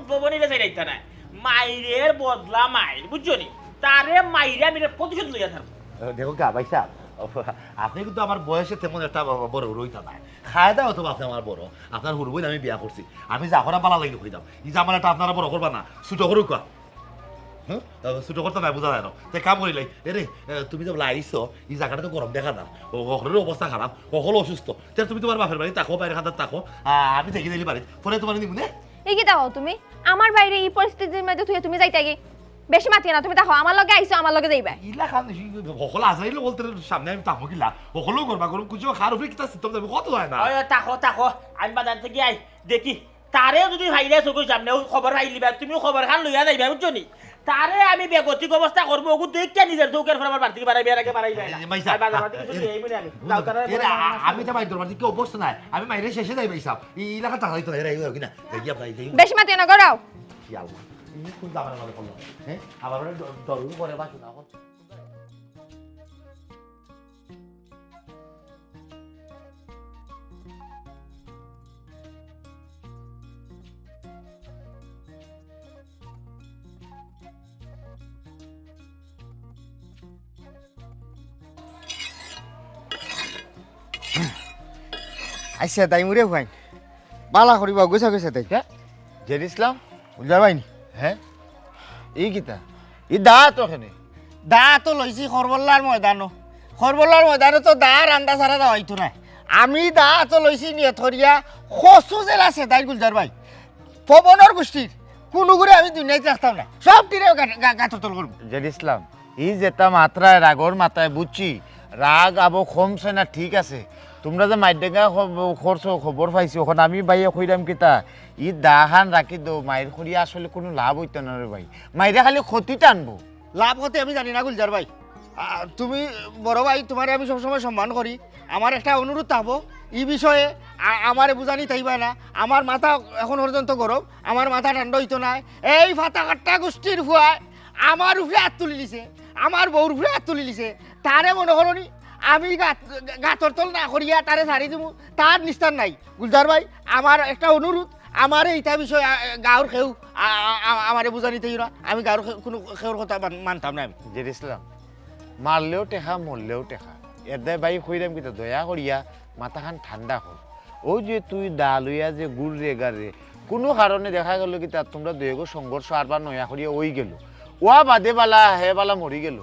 প্রবণীরা চাই রাখতে না মাইরের বদলা মাইর বুঝছো নি তারে মাইরে আমি প্রতিশোধ লইয়া থাকবো দেখো গা ভাইসা আপনি কিন্তু আমার বয়সে তেমন একটা বড় রইতা নাই খায় দাও তো আপনি আমার বড় আপনার হুরবই আমি বিয়া করছি আমি যা করা পালা লাগি হইতাম এই যে আমার একটা আপনারা বড় করবা না ছোট করুক হ্যাঁ ছোট করতে নাই বোঝা যায় না তাই কাম করিলাই এরে তুমি তো লাইছো এই জায়গাটা তো গরম দেখা না ওখলের অবস্থা খারাপ ওখল অসুস্থ তাহলে তুমি তোমার বাপের বাড়ি তাকো বাইরে খাতার তাকো আমি দেখি দিলি বাড়ি পরে তোমার নিবো না এই কি দাও তুমি আমার বাইরে এই পরিস্থিতির মধ্যে তুমি যাইতে গি বেশি মাতি না তুমি দেখো আমার লগে আইছো আমার লগে যাইবা ইলা খান ওখল আসাইলে বলতে সামনে আমি তাকো কিলা ওখলও করবা করুম কিছু খার উপরে কিতা সিস্টেম যাবে কত হয় না তাকো আমি বাজার থেকে আই দেখি তারে যদি ভাইলে চকুর সামনে খবর আইলিবা তুমি খবর খান লইয়া যাইবা বুঝছো নি তারে আমি বেগতিক অবস্থা করবো ওগু তুই কে নিজের চৌকের ফর আমার বাড়ি থেকে বাড়াইবে আগে বাড়াইবে আমি তো মাইর দরবার দিকে অবস্থা নাই আমি মাইরে শেষে যাই ভাই সাহেব এই এলাকা টাকা দিতে এরাই হয় কিনা দেখি আপনার বেশি মাতি না গড়াও কি আলমা এই কোন দাবার আমাদের করলো হ্যাঁ আবার ডরু করে বাসু না আইসা তাই মুরে ভাই বালা করিবা গুছা গুছা তাই জেড ইসলাম বুঝা ভাইনি হ্যাঁ এই কিতা ই দা তো এখানে দা তো লইছি খরবল্লার ময়দানো তো দা রান্দা সারা দেওয়া হইতো না আমি দা তো লইছি নিয়ে থরিয়া খসু জেলা আছে তাই গুলজার ভাই পবনের গোষ্ঠীর কোনো করে আমি দুনিয়াতে রাখতাম না সব তীরে গাঁথর তল করবো জেড ইসলাম এই যেটা মাত্রায় রাগর মাথায় বুঝছি রাগ আবো কমছে না ঠিক আছে তোমরা যে মাইডেঙ্গা করছো খবর পাইছি ওখানে আমি বাইয়ে কইরাম কিতা ই দাহান রাখি দো মায়ের করিয়া আসলে কোনো লাভ হইতো না রে ভাই মাইরে খালি ক্ষতি টানবো লাভ হতে আমি জানি না গুলজার ভাই তুমি বড় ভাই তোমারে আমি সবসময় সম্মান করি আমার একটা অনুরোধ থাকবো এই বিষয়ে আমারে বুঝানি তাইবা না আমার মাথা এখন পর্যন্ত গরম আমার মাথা ঠান্ডা হইতো না এই ফাতা কাট্টা গোষ্ঠীর ভুয়ায় আমার উপরে হাত তুলি লিছে আমার বউর উপরে হাত তুলি লিছে তারে মনে করনি আমি গাতর তল না করিয়া তারে ছাড়ি দিব তার নিস্তার নাই গুলজার ভাই আমার একটা অনুরোধ আমার এইটা বিষয় গাঁর খেউ আমারে বুঝানি তাই না আমি গাঁর কোনো খেউর কথা মানতাম না আমি জেড ইসলাম মারলেও টেকা মরলেও টেকা এদাই বাই কইরাম কিতা দয়া করিয়া মাথাখান ঠান্ডা কর ও যে তুই দা লইয়া যে গুড় রে গারে কোনো কারণে দেখা গেল কি তার তোমরা দুয়েগো সংঘর্ষ আরবার নয়া করিয়া ওই গেল ওয়া বাদে বালা হে বালা মরি গেল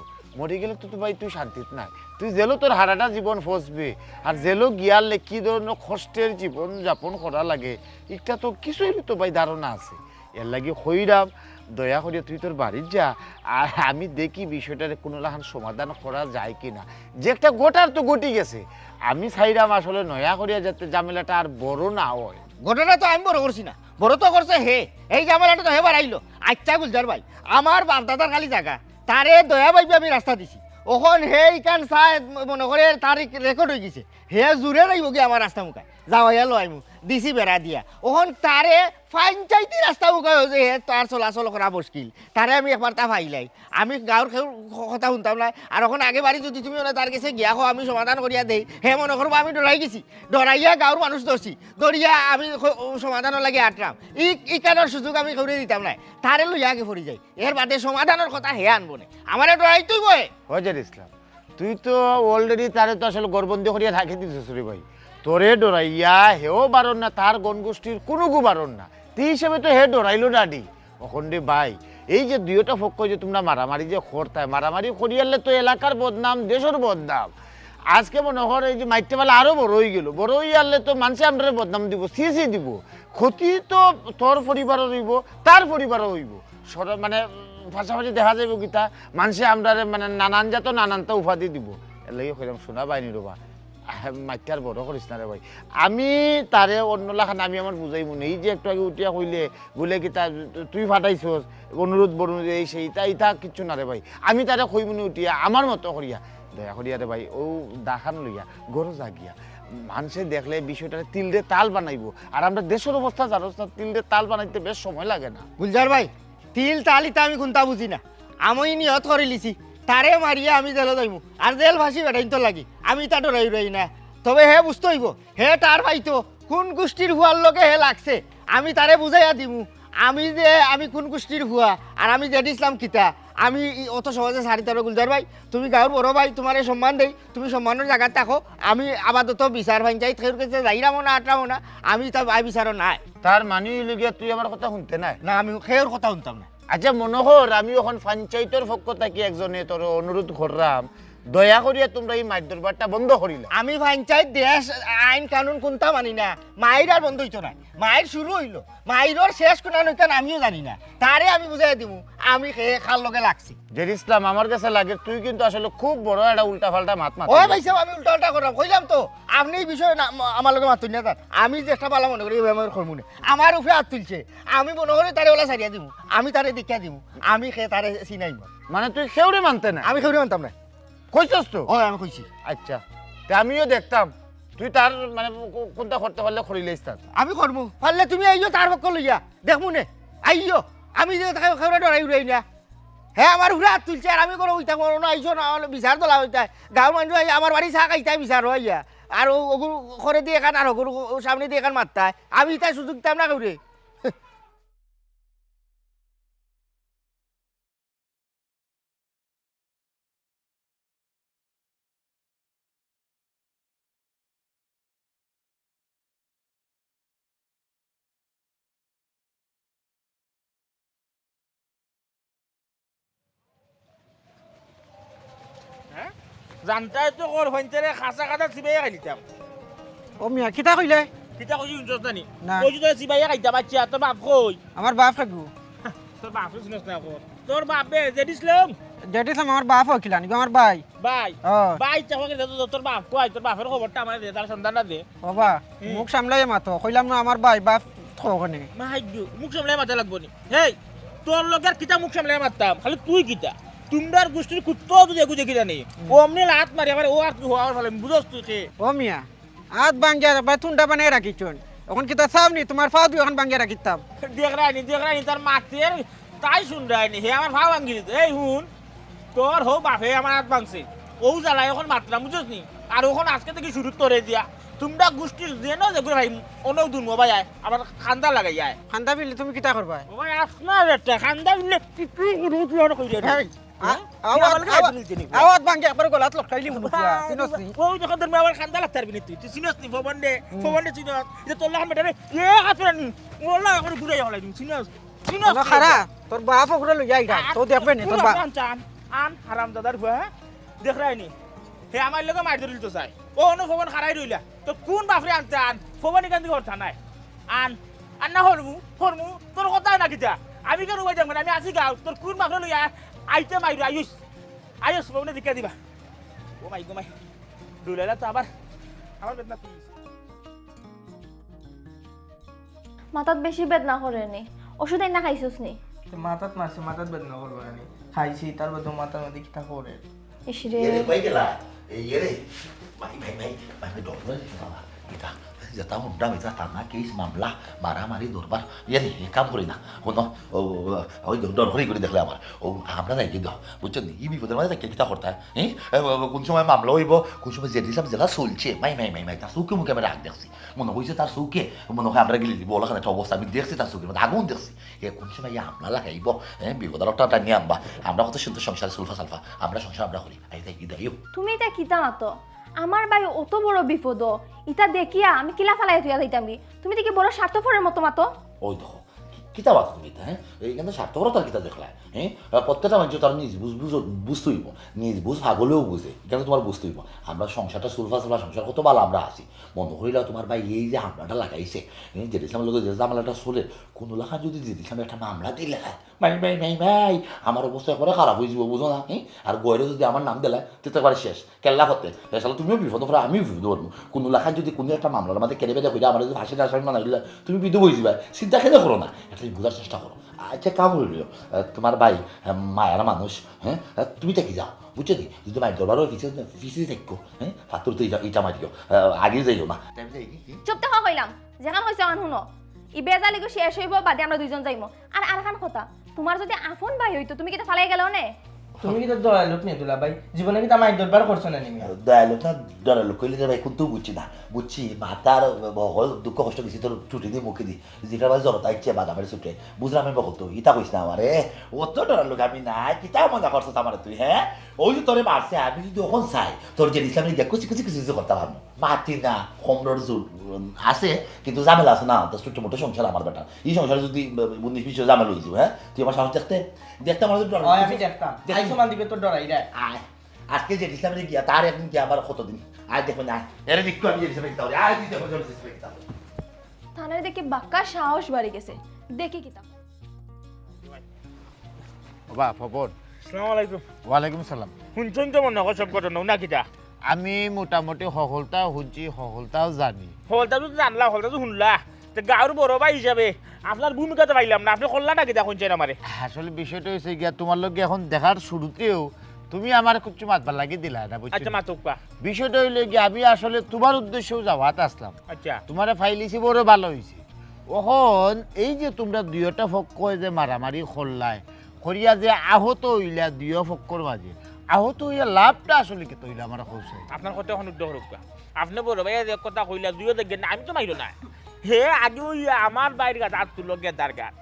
তো ভাই তুই শান্তিত নাই তুই জেলো তোর হারাটা জীবন ফসবে আর জেলো গিয়ালে কি ধরনের কষ্টের জীবন যাপন করা লাগে এটা তো কিছুই তো ভাই ধারণা আছে এর লাগে হইরাম দয়া করে তুই তোর বাড়ির যা আর আমি দেখি বিষয়টার কোনো লাহান সমাধান করা যায় কি না যে একটা গোটার তো গটি গেছে আমি চাইরাম আসলে নয়া করিয়া যাতে ঝামেলাটা আর বড় না হয় ঘটনা তো আমি বড় করছি না বড় তো করছে হে এই ঝামেলাটা তো হে বাড়াইলো আচ্ছা গুলজার ভাই আমার বাপদাদার খালি জায়গা তারে দয়া পাইবে আমি রাস্তা দিছি ওখন হে ইকান চাই মনে করে তার রেকর্ড হয়ে গেছে হে জুড়ে রইব কি আমার রাস্তা মুখায় যাওয়াইয়া লো আইমু দিছি বেড়া দিয়া ওখন তারে পঞ্চায়েতি রাস্তা মুখায় হয়েছে হে তার চলাচল করা মুশকিল তারে আমি একবার তা ফাইলাই আমি গাঁৱৰ কথা শুনতাম না আর ওখান আগে বাড়ি যদি তুমি তার কাছে গিয়া হো আমি সমাধান করিয়া দেই হে মনে করবো আমি ডরাই গেছি ডরাইয়া গাঁৱৰ মানুষ ধরছি দরিয়া আমি সমাধানের লাগে আটরাম ইকানোর সুযোগ আমি করে দিতাম না তারে লইয়া আগে পড়ি যাই এর বাদে সমাধানের কথা হে আনবো না আমার ডরাই তুই বয়ে হজর ইসলাম তুই তো অলরেডি তারে তো আসলে গরবন্দি করিয়া থাকি দিছিস রে ভাই তোরে ডরাইয়া হেও বারণ না তার গণগোষ্ঠীর কোনো গু বারণ না তুই হিসেবে তো হে ডরাইলো ডাডি ওখন রে ভাই এই যে দুইটা পক্ষ যে তোমরা মারামারি যে করতায় মারামারি করিয়ালে তো এলাকার বদনাম দেশের বদনাম আজকে মনে হর এই যে মাইতে বেলা আরো বড় হয়ে গেল বড় হয়ে আনলে তো মানুষে আমরা বদনাম দিব সিসি দিব ক্ষতি তো তোর পরিবারও হইব তার পরিবারও হইব মানে পাশাপাশি দেখা যাবে গীতা মানুষে আমরা মানে নানান জাত নানানটা উপাধি দিব এর লাগে কইলাম শোনা বাইনি রবা মাইতে আর বড় করিস না রে ভাই আমি তারে অন্য লাখান আমি আমার বুঝাই মনে এই যে একটু আগে উঠিয়া কইলে বলে কি তা তুই ফাটাইছস অনুরোধ বরুণ এই সেইটা ইটা কিচ্ছু না রে ভাই আমি তারে কই মনে উঠিয়া আমার মতো করিয়া দয়া করিয়া রে ভাই ও দাখান লইয়া গরু জাগিয়া মানুষে দেখলে বিষয়টা তিলরে তাল বানাইবো আর আমরা দেশের অবস্থা জানো না তিলরে তাল বানাইতে বেশ সময় লাগে না গুলজার ভাই তিল তালিতা আমি কোনটা বুঝি না আমি নিয়ত করে লিছি তারে মারিয়া আমি জেলে যাইমু আর জেল ফাঁসি বেটাইন তো লাগি আমি তা ডরাই রই না তবে হে বুঝতে হইব হে তার ভাই তো কোন গোষ্ঠীর হুয়ার লোকে হে লাগছে আমি তারে বুঝাইয়া দিমু আমি কোন গোষ্ঠীর হুয়া আর আমি জেড ইসলাম কিতা আমি অত সহজে সারি তার গুলজার ভাই তুমি গাঁৱৰ বড় ভাই তোমার সম্মান দেই তুমি সম্মানের জায়গাত থাকো আমি আপাতত বিচার পঞ্চায়েত খেয়ে কাছে যাইরামো না আটরামো না আমি তা ভাই বিচারও নাই তার মানে লগিয়া তুই আমার কথা শুনতে নাই না আমি খেয়ের কথা শুনতাম না আচ্ছা মনোহর আমি এখন পঞ্চায়েতের পক্ষ থেকে একজনে তোর অনুরোধ করলাম দয়া করিয়া তোমরা এই মাছ দরবারটা বন্ধ করিলা আমি পঞ্চায়েত দেশ আইন কানুন কোনটা মানি না মায়ের আর বন্ধ হইতো না মায়ের শুরু হইলো মায়ের শেষ কোন আমিও জানি না তারে আমি বুঝাই দিব আমি খেয়ে খাল লগে লাগছি জের ইসলাম আমার কাছে লাগে তুই কিন্তু আসলে খুব বড় একটা উল্টা পাল্টা মাত মাত ও ভাই সাহেব আমি উল্টা উল্টা করলাম কইলাম তো আপনি এই বিষয়ে আমার লগে মাতুন না তার আমি চেষ্টা পালা মনে করি আমার কর্মুনে আমার উপরে হাত তুলছে আমি মনে করি তারে ওলা সারিয়া দিব আমি তারে দীক্ষা দিব আমি খেয়ে তারে চিনাইব মানে তুই খেউরে মানতে না আমি খেউরে মানতাম না কইছস তো ও আমি কইছি আচ্ছা তা আমিও দেখতাম তুই তার মানে কোনটা করতে পারলে করিলেইস তার আমি করবো পারলে তুমি আইও তার পক্ষ লইয়া দেখমু নে আইও আমি যে খেউরে ডরাই উড়াই না হ্যাঁ আমার উড়ে হাত তুলছে আর আমি কোনো উইতা করো না আইসো না বিচার তোলা হইতা গাঁৱৰ মানুষ আমার বাড়ি চা খাইতাই বিচার হইয়া আর ওগুলো করে দিয়ে এখান আর ওগুলো সামনে দিয়ে এখান মারতাই আমি তাই সুযোগ দিতাম না কেউরে জানতাই তো কর হইনতেরে খাসা খাসা সিবাইয়া খাইতাম ও মিয়া কিতা কইলে কিটা কইছি উনছস নানি না। কইছি তো সিবাইয়া খাইতা বাচ্চা তোর বাপ কই আমার বাপ খাগু তোর বাপ শুনছ না কর তোর বাপে যে দিছলাম যেটি আমার বাপ হকিলা নাকি আমার ভাই ভাই ও ভাই চাকরি দে তোর বাপ কই তোর বাপের খবরটা আমারে দে তার সন্ধানটা দে বাবা মুখ সামলাই মাতো কইলাম না আমার ভাই বাপ থকনে মাহাইগু মুখ সামলাই মাথা লাগবো নি হেই তোর লগের কিটা মুখ সামলাই মারতাম খালি তুই কিটা তোমরার গোষ্ঠীর কুত্তো যদি এগু দেখি জানি ও অমনি লাত মারি আমার ও আর কি হওয়ার ফলে বুঝছ তুই সে ও মিয়া আজ বাঙ্গিয়া বা তুন্ডা বানাই রাখিছন এখন কিতা সামনি তোমার ফাও দুই এখন বাঙ্গিয়া রাখিতাম দেখ রাইনি তার মাতের তাই শুন রাইনি হে আমার ভাও ভাঙ্গি দিত এই হুন তোর হো বাপে আমার হাত ভাঙছে ও জ্বালায় এখন মাত্রা বুঝছ নি আর ওখানে আজকে থেকে শুরু করে দিয়া তোমরা গোষ্ঠীর যে না যেগুলো ভাই অনেক দূর মোবাই আয় আবার খান্দা লাগাই আয় খান্দা বিলি তুমি কিতা করবা মোবাই আসনা রে খান্দা বিলে তুই রুটি আর কই রে আওয়াজ বাঙ্গিয়া একবার গলাত লটকাইলি মনে দিয়া চিনস নি ও যখন তোর আবার খান্দা লাগতে পারবি তুই তুই চিনস নি ফবন্ডে চিনস এটা তোর লাগাম বেটারে এ হাতরানি মোলা করে ঘুরে যাওয়া লাগি চিনস চিনস খারা তোর বাপ ওগুলো লইয়া আইরা তো দেখবে নি তোর বাপ আন হারাম দাদার হুয়া দেখ রাইনি হে আমার লোকে মার ধরিল তো চাই ও অনু ফোন খারাই রইলা তো কোন বাপরে আনতে আন ফোন এখান থেকে কথা নাই আন আর না হরমু তোর কথা না কিতা আমি কেন যাম আমি আসি গাও তোর কোন বাপরে লইয়া আইতে মাইরু আয়ুষ ফোনে দিকে দিবা ও মাই গো মাই রইলা তো আবার আমার বেদনা তুই মাথাত বেশি বেদনা করে নি ওষুধ না খাইছস নি মাথাত মারছে মাথাত বেদনা করবো না খাইছি তার মধ্যে মাথার মধ্যে কিতা করে ইসরে ভাই গেলা এই রে ভাই doctor kita jatah undang itu tanah case mamlah marah-mari dorbar ya nih কাম করি না কোনো ওই ডরহরি করে দেখলে আমার ও আমরা নাই কিন্তু বুঝছেন এই বিপদের মাঝে কে কিতা করতে হ্যাঁ কোন সময় মামলা হইব কোন সময় যে দিলাম যেটা চলছে মাই তার চৌকে মুখে আমি রাগ দেখছি মনে হয়েছে তার চৌকে মনে হয় আমরা গেলে দিব ওখানে একটা অবস্থা আমি দেখছি তার চৌকের মধ্যে আগুন দেখছি কোন সময় হামলা লাগাইব হ্যাঁ বিপদের একটা টানি আনবা আমরা কত সুন্দর সংসার সুলফা সালফা আমরা সংসার আমরা করি আই তাই কি দাইও তুমি এটা কিতা না তো আমার ভাই অত বড় বিপদ ইটা দেখিয়া আমি কিলা ফালাই তুইয়া যাইতাম কি তুমি দেখি বড় স্বার্থপরের মতো মাতো ওই দেখো কিতা বাত তুমি হ্যাঁ এইখানে স্বার্থপরতার কিতা দেখলা হ্যাঁ প্রত্যেকটা মানুষ তার নিজ বুঝতে হইব নিজ বুঝ ভাগলেও বুঝে এখানে তোমার বুঝতে হইব আমরা সংসারটা সুলফা সুলফা সংসার কত ভালো আমরা আছি মনে হইলা তোমার ভাই এই যে হামলাটা লাগাইছে যেটা ইসলামের লোক যে জামালাটা চলে কোনো লেখা যদি যেতে ইসলামে একটা মামলা দিলে ভাই আমার অবস্থা একবারে খারাপ হয়ে যাব বুঝো না আর গয়রে যদি আমার নাম দিলে তেতে একবারে শেষ কেল্লা হতে আসলে তুমিও বিপদ পরে আমিও বিপদ করবো কোনো লেখা যদি কোনো একটা মামলার মধ্যে কেড়ে বেঁধে হইলে আমার যদি ফাঁসির আসামি না দিলে তুমি বিধু হয়ে যাবে চিন্তা খেলে করো না এটা বোঝার চেষ্টা করো আচ্ছা কাম হইল তোমার ভাই মায়ের মানুষ হ্যাঁ তুমি দেখি যাও বুঝছো কি যদি মায়ের দরবারও পিছিয়ে থাকো হ্যাঁ ফাতুর তো ইটা মারিও আগে যাইও না চুপ থাকা কইলাম যেখান হয়েছে আন শুনো ই বেজালিগো শেষ হইব বাদে আমরা দুইজন যাইমো আর আরখান কথা তোমার যদি আপন ভাই হইতো তুমি কিটা ফালাই গেল নে তুমি কি তো দয়ালুক নিয়ে দুলা ভাই জীবনে কি আমার দরবার করছো না নিমি দয়ালুক না দয়ালুক কইলে ভাই কিন্তু বুঝছি মাতার দুঃখ কষ্ট দিছি তোর ছুটি দিয়ে মুখে দি যেটা ভাই জনতা ইচ্ছে বাদামের ছুটে বুঝলাম আমি বকত ইতা কইস না আমারে অত দয়ালুক আমি নাই কিতা মজা করছো আমার তুই হ্যাঁ ওই যে তোরে মারছে আমি যদি ওখন চাই তোর যে ইসলামী দেখ কিছু করতে পারবো মাতি না কমলোর জোর আছে কিন্তু ঝামেলা আছে না তো ছোট মোটো সংসার আমার বেটা এই সংসারে যদি 19-20 ঝামেলা হয়ে যাবে হ্যাঁ তুই আমার সাহস দেখতে আমার আমি দেখতাম সমান দিবে তোর ডরাই রে আজকে যে ইসলামে গিয়া তার একদিন কি আবার কতদিন আর দেখবেন না এর দিকটা আমি ইসলামে গিয়ে তাহলে আর দিতে হবে ইসলামে গিয়ে থানায় দেখি বাক্কা সাহস বাড়ি গেছে দেখি কিতা বাবা ফপন আসসালামু আলাইকুম ওয়ালাইকুম সালাম শুনছেন তো মনে হয় সব ঘটনা না কিটা আমি মোটামুটি সফলতাও শুনছি সফলতাও জানি হলতা তো জানলা হলতা তো শুনলা তো গাঁর বড় ভাই হিসাবে আপনার ভূমিকাতে পাইলাম না আপনি করলা না কিটা শুনছেন আমারে আসলে বিষয়টা হয়েছে গিয়া তোমার লগে এখন দেখার শুরুতেও তুমি আমার কিছু মাতবার লাগিয়ে দিলা না বুঝছো আচ্ছা মাতুক পা বিষয়টা হইলে গিয়ে আমি আসলে তোমার উদ্দেশ্যেও যাওয়াত আসলাম আচ্ছা তোমার ফাইলিছি বড় ভালো হয়েছে এখন এই যে তোমরা দুইটা পক্ষ যে মারামারি করলাই করিয়া যে আহত হইলা দুই পক্ষর মাঝে আহত হইয়া লাভটা আসলে কি তৈলা আমার কইছে আপনার কথা এখন উদ্যোগ রূপা আপনি বড় ভাই এক কথা কইলা দুইও দেখবেন না আমি তো মাইলো না হে আগে ওই আমার বাইরে গাছ হাত তুলো গেদার গাছ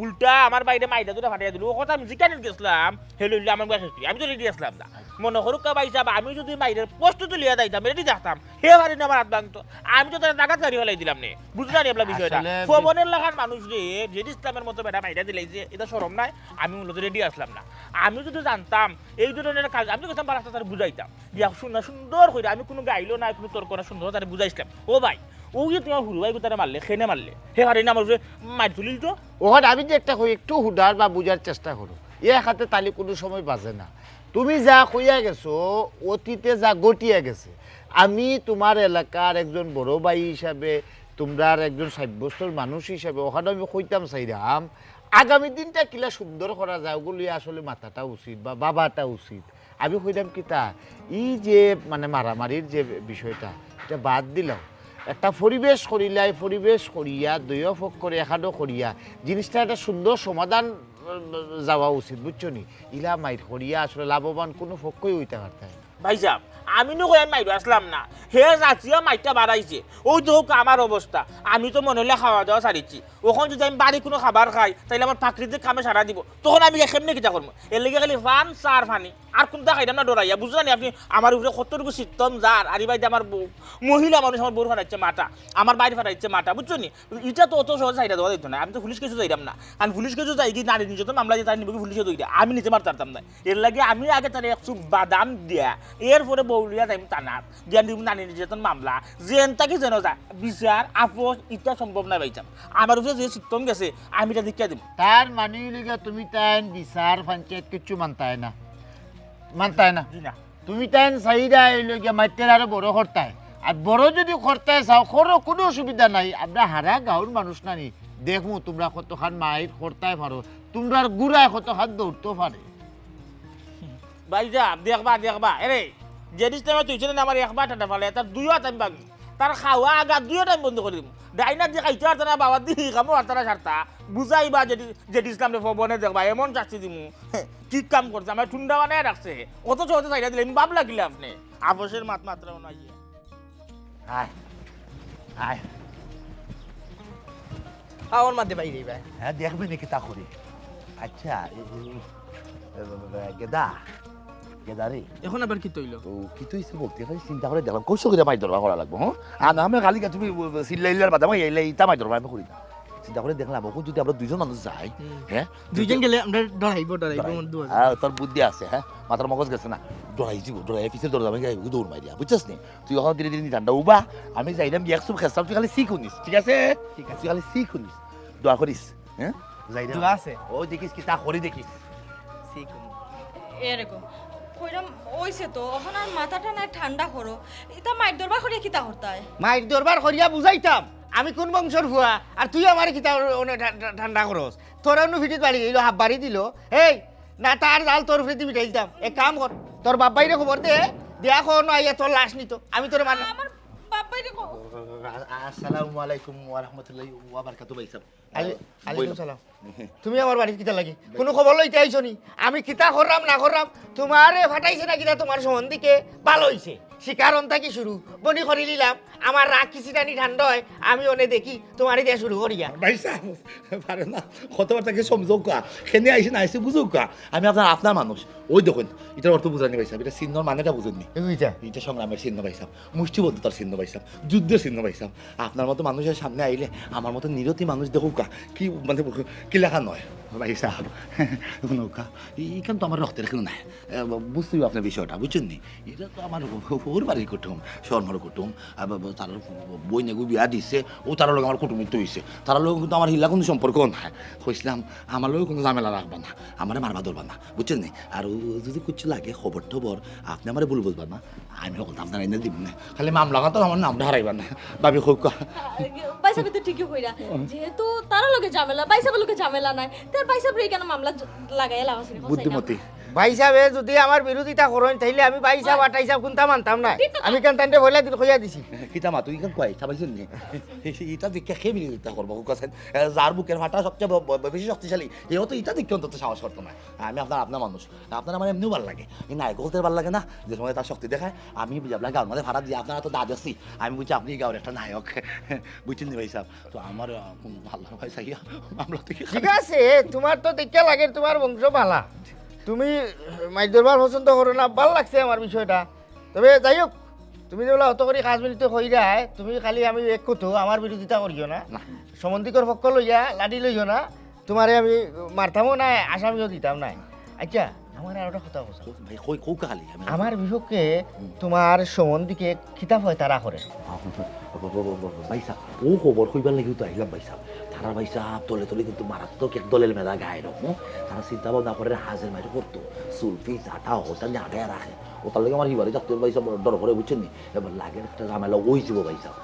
উল্টা আমার বাইরে মাইটা দুটা ফাটিয়ে দিল ও কথা আমি জিজ্ঞাসা গেছিলাম হেলো আমার বাসা আমি তো রেডি আসলাম না মনে করুক ভাই সাহেব আমি যদি মাইরের প্রস্তুতি লিয়া যাইতাম রেডি থাকতাম হে বাড়ি না আমার হাত ভাঙতো আমি তো তার টাকা চারি হলাই দিলাম নে বুঝলাম আপনার বিষয়টা ফোনের লাগার মানুষ রে যে ইসলামের মতো বেটা মাইটা দিলাই যে এটা সরম নাই আমি মূলত রেডি আসলাম না আমি যদি জানতাম এই ধরনের কাজ আমি তো গেছিলাম রাস্তা তার বুঝাইতাম যে সুন্দর করে আমি কোনো গাইলো না কোনো তর্ক না সুন্দর তার বুঝাইছিলাম ও ভাই ও যে তোমার হুরু ভাই তারা মারলে খেনে মারলে হে হারে না আমার মার তুলিল তো ওখানে আমি যে একটা কই একটু হুদার বা বুঝার চেষ্টা করো এক হাতে তালি কোনো সময় বাজে না তুমি যা কইয়া গেছো অতীতে যা গটিয়া গেছে আমি তোমার এলাকার একজন বড় ভাই হিসাবে তোমরার একজন সাব্যস্তর মানুষ হিসাবে ওখানে আমি কইতাম চাইরাম আগামী দিনটা কিলা সুন্দর করা যায় ওগুলি আসলে মাথাটা উচিত বা বাবাটা উচিত আমি কইতাম কি তা এই যে মানে মারামারির যে বিষয়টা এটা বাদ দিলাম একটা পরিবেশ করিলাই পরিবেশ করিয়া দুই পক্ষ করে একাদো করিয়া জিনিসটা একটা সুন্দর সমাধান যাওয়া উচিত বুঝছো নি ইলা মাইর করিয়া আসলে লাভবান কোনো পক্ষই হইতে পারতে ভাই সাহেব আমি নো কই মাইরো আসলাম না হে যাচিয়া মাইটা বাড়াইছে ওই তো আমার অবস্থা আমি তো মনে হলে খাওয়া দাওয়া সারিছি ওখানে যদি আমি বাড়ি কোনো খাবার খাই তাহলে আমার প্রাকৃতিক কামে সারা দিব তখন আমি কেমনে কিটা করবো এর লেগে খালি ফান চার ফানি আর কোনটা খাইতাম না ডরাইয়া বুঝলেন আপনি আমার উপরে কতটুকু সিস্টেম যার আর বাইরে আমার বউ মহিলা মানুষ আমার বউ ফাটাইছে মাটা আমার বাইরে ফাটাইছে মাটা বুঝছো নি এটা তো অত সহজ চাইটা দেওয়া দিত না আমি তো পুলিশ কেসও যাইতাম না কারণ পুলিশ কেসও যাই কি নারী নির্যাতন মামলা দিয়ে তার নিবে পুলিশে দইটা আমি নিতে পারতাম না এর লাগে আমি আগে তার একটু বাদাম দিয়া এরপরে বউলিয়া যাইম থানাত গিয়া দিম নানি নির্যাতন মামলা যেন তাকে যেন যা বিচার আপোষ ইটা সম্ভব নাই ভাইজান আমার উপরে যে সিস্টেম গেছে আমি এটা দেখিয়ে দিম তার মানে লিগা তুমি তাই বিচার পঞ্চায়েত কিছু মানতায় না জি না তুমি তাই চাহিদা এলো গিয়া মাইতের আরো বড় করতায় আর বড় যদি করতে চাও করো কোনো অসুবিধা নাই আমরা হারা গাঁওর মানুষ নানি দেখমু তোমরা কতখান মায়ের করতাই পারো তোমরা গুড়ায় কতখান দৌড়তেও পারে ভাইজান দেখবা এরে যে টাইমে তুই ছিলেন আমার একবার ঠান্ডা ফালে তার দুইও টাইম ভাঙি তার খাওয়া আগা দুইও টাইম বন্ধ করে দিম ডাইনার যে খাইতে পারতো না বাবা দিহি কামো আর তারা সারতা বুঝাইবা যে ইসলাম রে ফবনে দেখবা এমন শাস্তি দিমু কি কাম করছে আমার ঠুন্ডা বানায় রাখছে অথচ অত চাইটা দিলে বাপ লাগিলে আপনি আবশের মাত্রা নাই আয় আয় আমার মাঝে বাইরে ভাই হ্যাঁ দেখবি নাকি তা করি আচ্ছা গেদা গেদা রে এখন আবার কি তৈল তো কি তুই বলতে খালি চিন্তা করে দেখলাম কৌশল করে মাই ধরবা করা লাগবো হ্যাঁ আর না আমি খালি তুমি সিল্লাইলার বাদে আমি এইলাই ইটা মাই ধরবা আমি করি না চিন্তা করে দেখলাম ওখানে যদি আমরা দুইজন মানুষ যাই হ্যাঁ দুইজন গেলে আমরা ডরাইব তোর বুদ্ধি আছে হ্যাঁ মাথার মগজ গেছে না ডরাই পিছের দৌড় যাবে দৌড় মারি দিয়া বুঝছিস নি তুই ওখানে ধীরে ধীরে ঠান্ডা উবা আমি যাইলাম একশো খেসাম তুই খালি শিখুনিস ঠিক আছে তুই খালি শিখুনিস দোয়া করিস হ্যাঁ যাইলাম আছে ও দেখিস কি তা করি দেখিস এরকম কইরাম ওইছে তো এখন আর মাথাটা না ঠান্ডা করো এটা মাইর দরবা করিয়া কিতা করতায় মাইর দরবার করিয়া বুঝাইতাম আমি কোন বংশর ভুয়া আর তুই আমার কিতা ঠান্ডা করস তোর অন্য ভিডিও বাড়ি গেল হাফ বাড়ি দিল এই না তার জাল তোর ফ্রিতে মিটাই দিতাম এক কাম কর তোর বাপ বাইরে খবর দে দেয়া কোন আইয়া তোর লাশ নিত আমি তোর মান আমার বাবাই রে আসসালামু আলাইকুম ওয়া রাহমাতুল্লাহি ওয়া বারাকাতুহু ভাই সাহেব আলাইকুম সালাম তুমি আমার বাড়ি কিতা লাগি কোনো খবর লইতে আইছো নি আমি কিতা করলাম না করলাম তোমারে ফাটাইছে না কিতা তোমার সম্বন্ধীকে ভালো হইছে শিকারন থাকি শুরু বনি করি নিলাম আমার রাগ কিছুটানি ঠান্ডা হয় আমি ওনে দেখি তোমারই দিয়া শুরু করিয়া ভাই সাহেব পারে না কথাবার্তাকে সমঝোক খেনে আইসে না আইসে বুঝুক আমি আপনার মানুষ ওই দেখুন এটার অর্থ বুঝানি ভাই সাহেব এটা চিহ্নর মানেটা বুঝেননি এটা সংগ্রামের চিহ্ন ভাই সাহেব মুষ্টিবদ্ধতার চিহ্ন ভাই সাহেব যুদ্ধের চিহ্ন ভাই সাহেব আপনার মতো মানুষের সামনে আইলে আমার মতো নিরতি মানুষ দেখুক কি মানে কি লেখা নয় ভাই সাহেব নৌকা এইখান তো আমার রক্তের কেউ নাই বুঝতেই আপনার বিষয়টা বুঝছেন নি এটা তো আমার ওর বাড়ির কুটুম শর্মার কুটুম তার বই নেগু বিয়া দিছে ও তার লোক আমার কুটুমিত হয়েছে তার লোক কিন্তু আমার হিলা কোনো সম্পর্ক নাই কইছিলাম আমার লোক কোনো ঝামেলা রাখবা না আমার মারবা ধরবা না বুঝছেন নি আর যদি কিছু লাগে খবর টবর আপনি আমার ভুল বুঝবা না আমি কথা আপনার এনে দিব না খালি মামলা তো আমার নামটা হারাইবা না ভাবি হোক বাইসাবে তো ঠিকই কইরা যেহেতু তার লগে ঝামেলা বাইসাবের লগে ঝামেলা নাই তার বাইসাব রে কেন মামলা লাগাইয়া লাগাছিস বুদ্ধিমতী ভাই সাহেবে যদি আমার বিরোধিতা করেন তাইলে আমি ভাই সাহেব আটাই সাহেব কোনটা মানতাম না আমি কেন তান্ডে বইলা দিল কইয়া দিছি কিতা মা তুই কেন কয় চাবাইছেন নি এটা দেখে খেয়ে বিরোধিতা করবো কাছেন যার বুকের ফাটা সবচেয়ে বেশি শক্তিশালী এও তো এটা দেখতে অন্তত সাহস করতো না আমি আপনার মানুষ আপনার আমার এমনিও ভালো লাগে এই নায়ক হতে ভালো লাগে না যে সময় তার শক্তি দেখায় আমি বুঝি আপনার গাঁর মধ্যে ভাড়া দিয়ে আপনারা তো দাদ আছি আমি বুঝি আপনি গাঁর একটা নায়ক বুঝছেন ভাই সাহেব তো আমার ভালো ভাই সাইয়া মামলা থেকে ঠিক আছে তোমার তো দেখে লাগে তোমার বংশ ভালা তুমি মাইর দরবার পছন্দ করো না ভাল লাগছে আমার বিষয়টা তবে যাই হোক তুমি যেগুলো অত করে কাজ মিনিট হইরা তুমি খালি আমি এক কতো আমার বিরোধিতা করিও না সম্বন্ধিকর পক্ষ লইয়া লাডি লইও না তোমারে আমি মারতামও নাই আসামিও দিতাম নাই আচ্ছা আমার আর একটা কথা বলছো ভাই কই কৌ খালি আমার বিপক্ষে তোমার সম্বন্ধীকে খিতাব হয় তারা করে ভাই সাহেব ও খবর কইবার লাগি তো আইলাম ভাই সাহেব তারা ভাই সাহেব তলে তলে কিন্তু মারাত্মক এক দলের মেধা গায়ে রকম তারা চিন্তা ভাবনা করে হাজের মাইরে করতো সুলফি চাটা ওটা নিয়ে আগায় রাখে ও তার লাগে আমার হিবারে যাতে ভাই সাহেব ডর করে বুঝছেন নি এবার লাগে একটা ঝামেলা ওই যাব ভাই সাহেব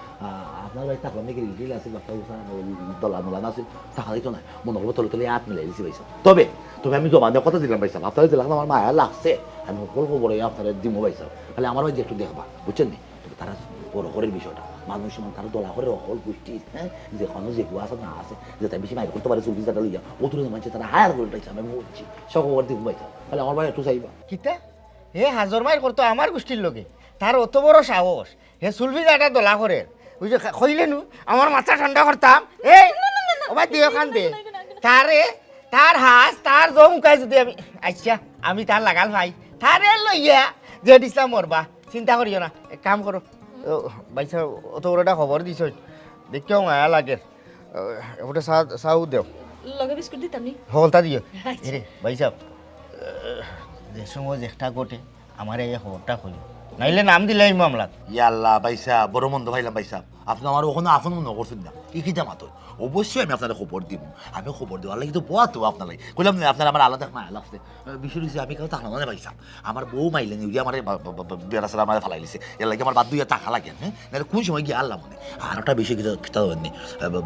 আপনার ভাই টাকা নাকি রিল আছে বাচ্চা দলা নোলা আছে টাকা দিত না মনে করবো তলে তলে হাত মিলাই দিছি ভাই সাহেব তবে আমি জমা দেওয়ার কথা দিলাম ভাই সাহেব আপনারা দিলাম আমার মায়া লাগছে আমি সকল খবর আপনারা দিব ভাই সাহেব তাহলে আমার ভাই যে একটু দেখবা বুঝছেন নি তারা বড় ঘরের বিষয়টা মানুষ তারা দলা করে অকল গোষ্ঠী হ্যাঁ যেখানে যেগুলো আছে না আছে যে তাই বেশি মাইক করতে পারে চল্লিশ হাজার লইয়া ও তুলে মানুষ তারা হায়ার করে পাইছে আমি বলছি সকল দিব পাইছে তাহলে আমার ভাই একটু চাইবা কিতা হে হাজর মাইর করতো আমার গোষ্ঠীর লোকে তার অত বড় সাহস হে সুলফি যাটা দলা করে বুঝে কইলে নু আমার মাথা ঠান্ডা করতাম এই ওবার দিও খান দে তারে তার হাস তার জমকায় যদি আমি আচ্ছা আমি তার লাগাল ভাই তারে লইয়া যে দিছিলাম মরবা চিন্তা করিও না এক কাম করো ভাই সাহেব অত বড়টা খবর দিছ দেখিও মায়া লাগে ওটা চাউ দেও লগে বিস্কুট দিতাম নি হলতা দিও রে ভাই সাহেব যে সময় একটা ঘটে আমার এই খবরটা কই নাইলে নাম দিলাই মামলাত ইয়াল্লা বাইসা বড় মন্দ ভাইলাম বাইসা আপনি আমার ওখানে আপন মনে করছেন না কি কি জামাত অবশ্যই আমি আপনার খবর দিব আমি খবর দেবো আল্লাহ কিন্তু বয়া তো আপনার লাগে কইলাম না আপনার আমার আলাদা মায়া লাগছে বিষয় হচ্ছে আমি কেউ টাকা মানে পাইছাম আমার বউ মাইলেন ইউরিয়া আমার বেড়াছাড়া আমার ফালাই দিছে এর লাগে আমার বাদ দুইয়া টাকা লাগে হ্যাঁ নাহলে কোন সময় গিয়ে আল্লাহ মানে আর একটা বিষয় কিতা হবেননি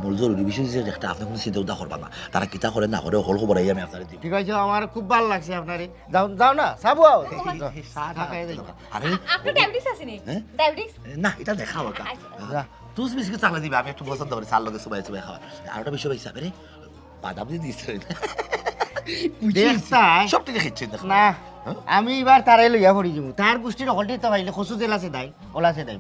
মূল জরুরি বিষয় হচ্ছে একটা আপনি কোনো চিন্তা উদ্ধার করবা না তারা কিতা করে না করে হল খবর আমি আপনার দিব ঠিক আছে আমার খুব ভালো লাগছে আপনারে যাও যাও না সাবু আও আরে আপনার ডায়াবেটিস আছে নি হ্যাঁ? ডায়াবেটিস না এটা দেখাও কা তুই বিস্কিট চাকলা দিবে আমি একটু পছন্দ করি চাল লগে সবাই সবাই খাওয়া আর একটা বিষয় পাইছে আপনি বাদাম দিয়ে দিচ্ছে দেখছাই সব থেকে খেয়েছেন দেখো না আমি এবার তারাই লইয়া পড়ি যাবো তার গোষ্ঠীর অকলটি তো ভাইলে খসু জেল আছে দাই ওলা আছে দাই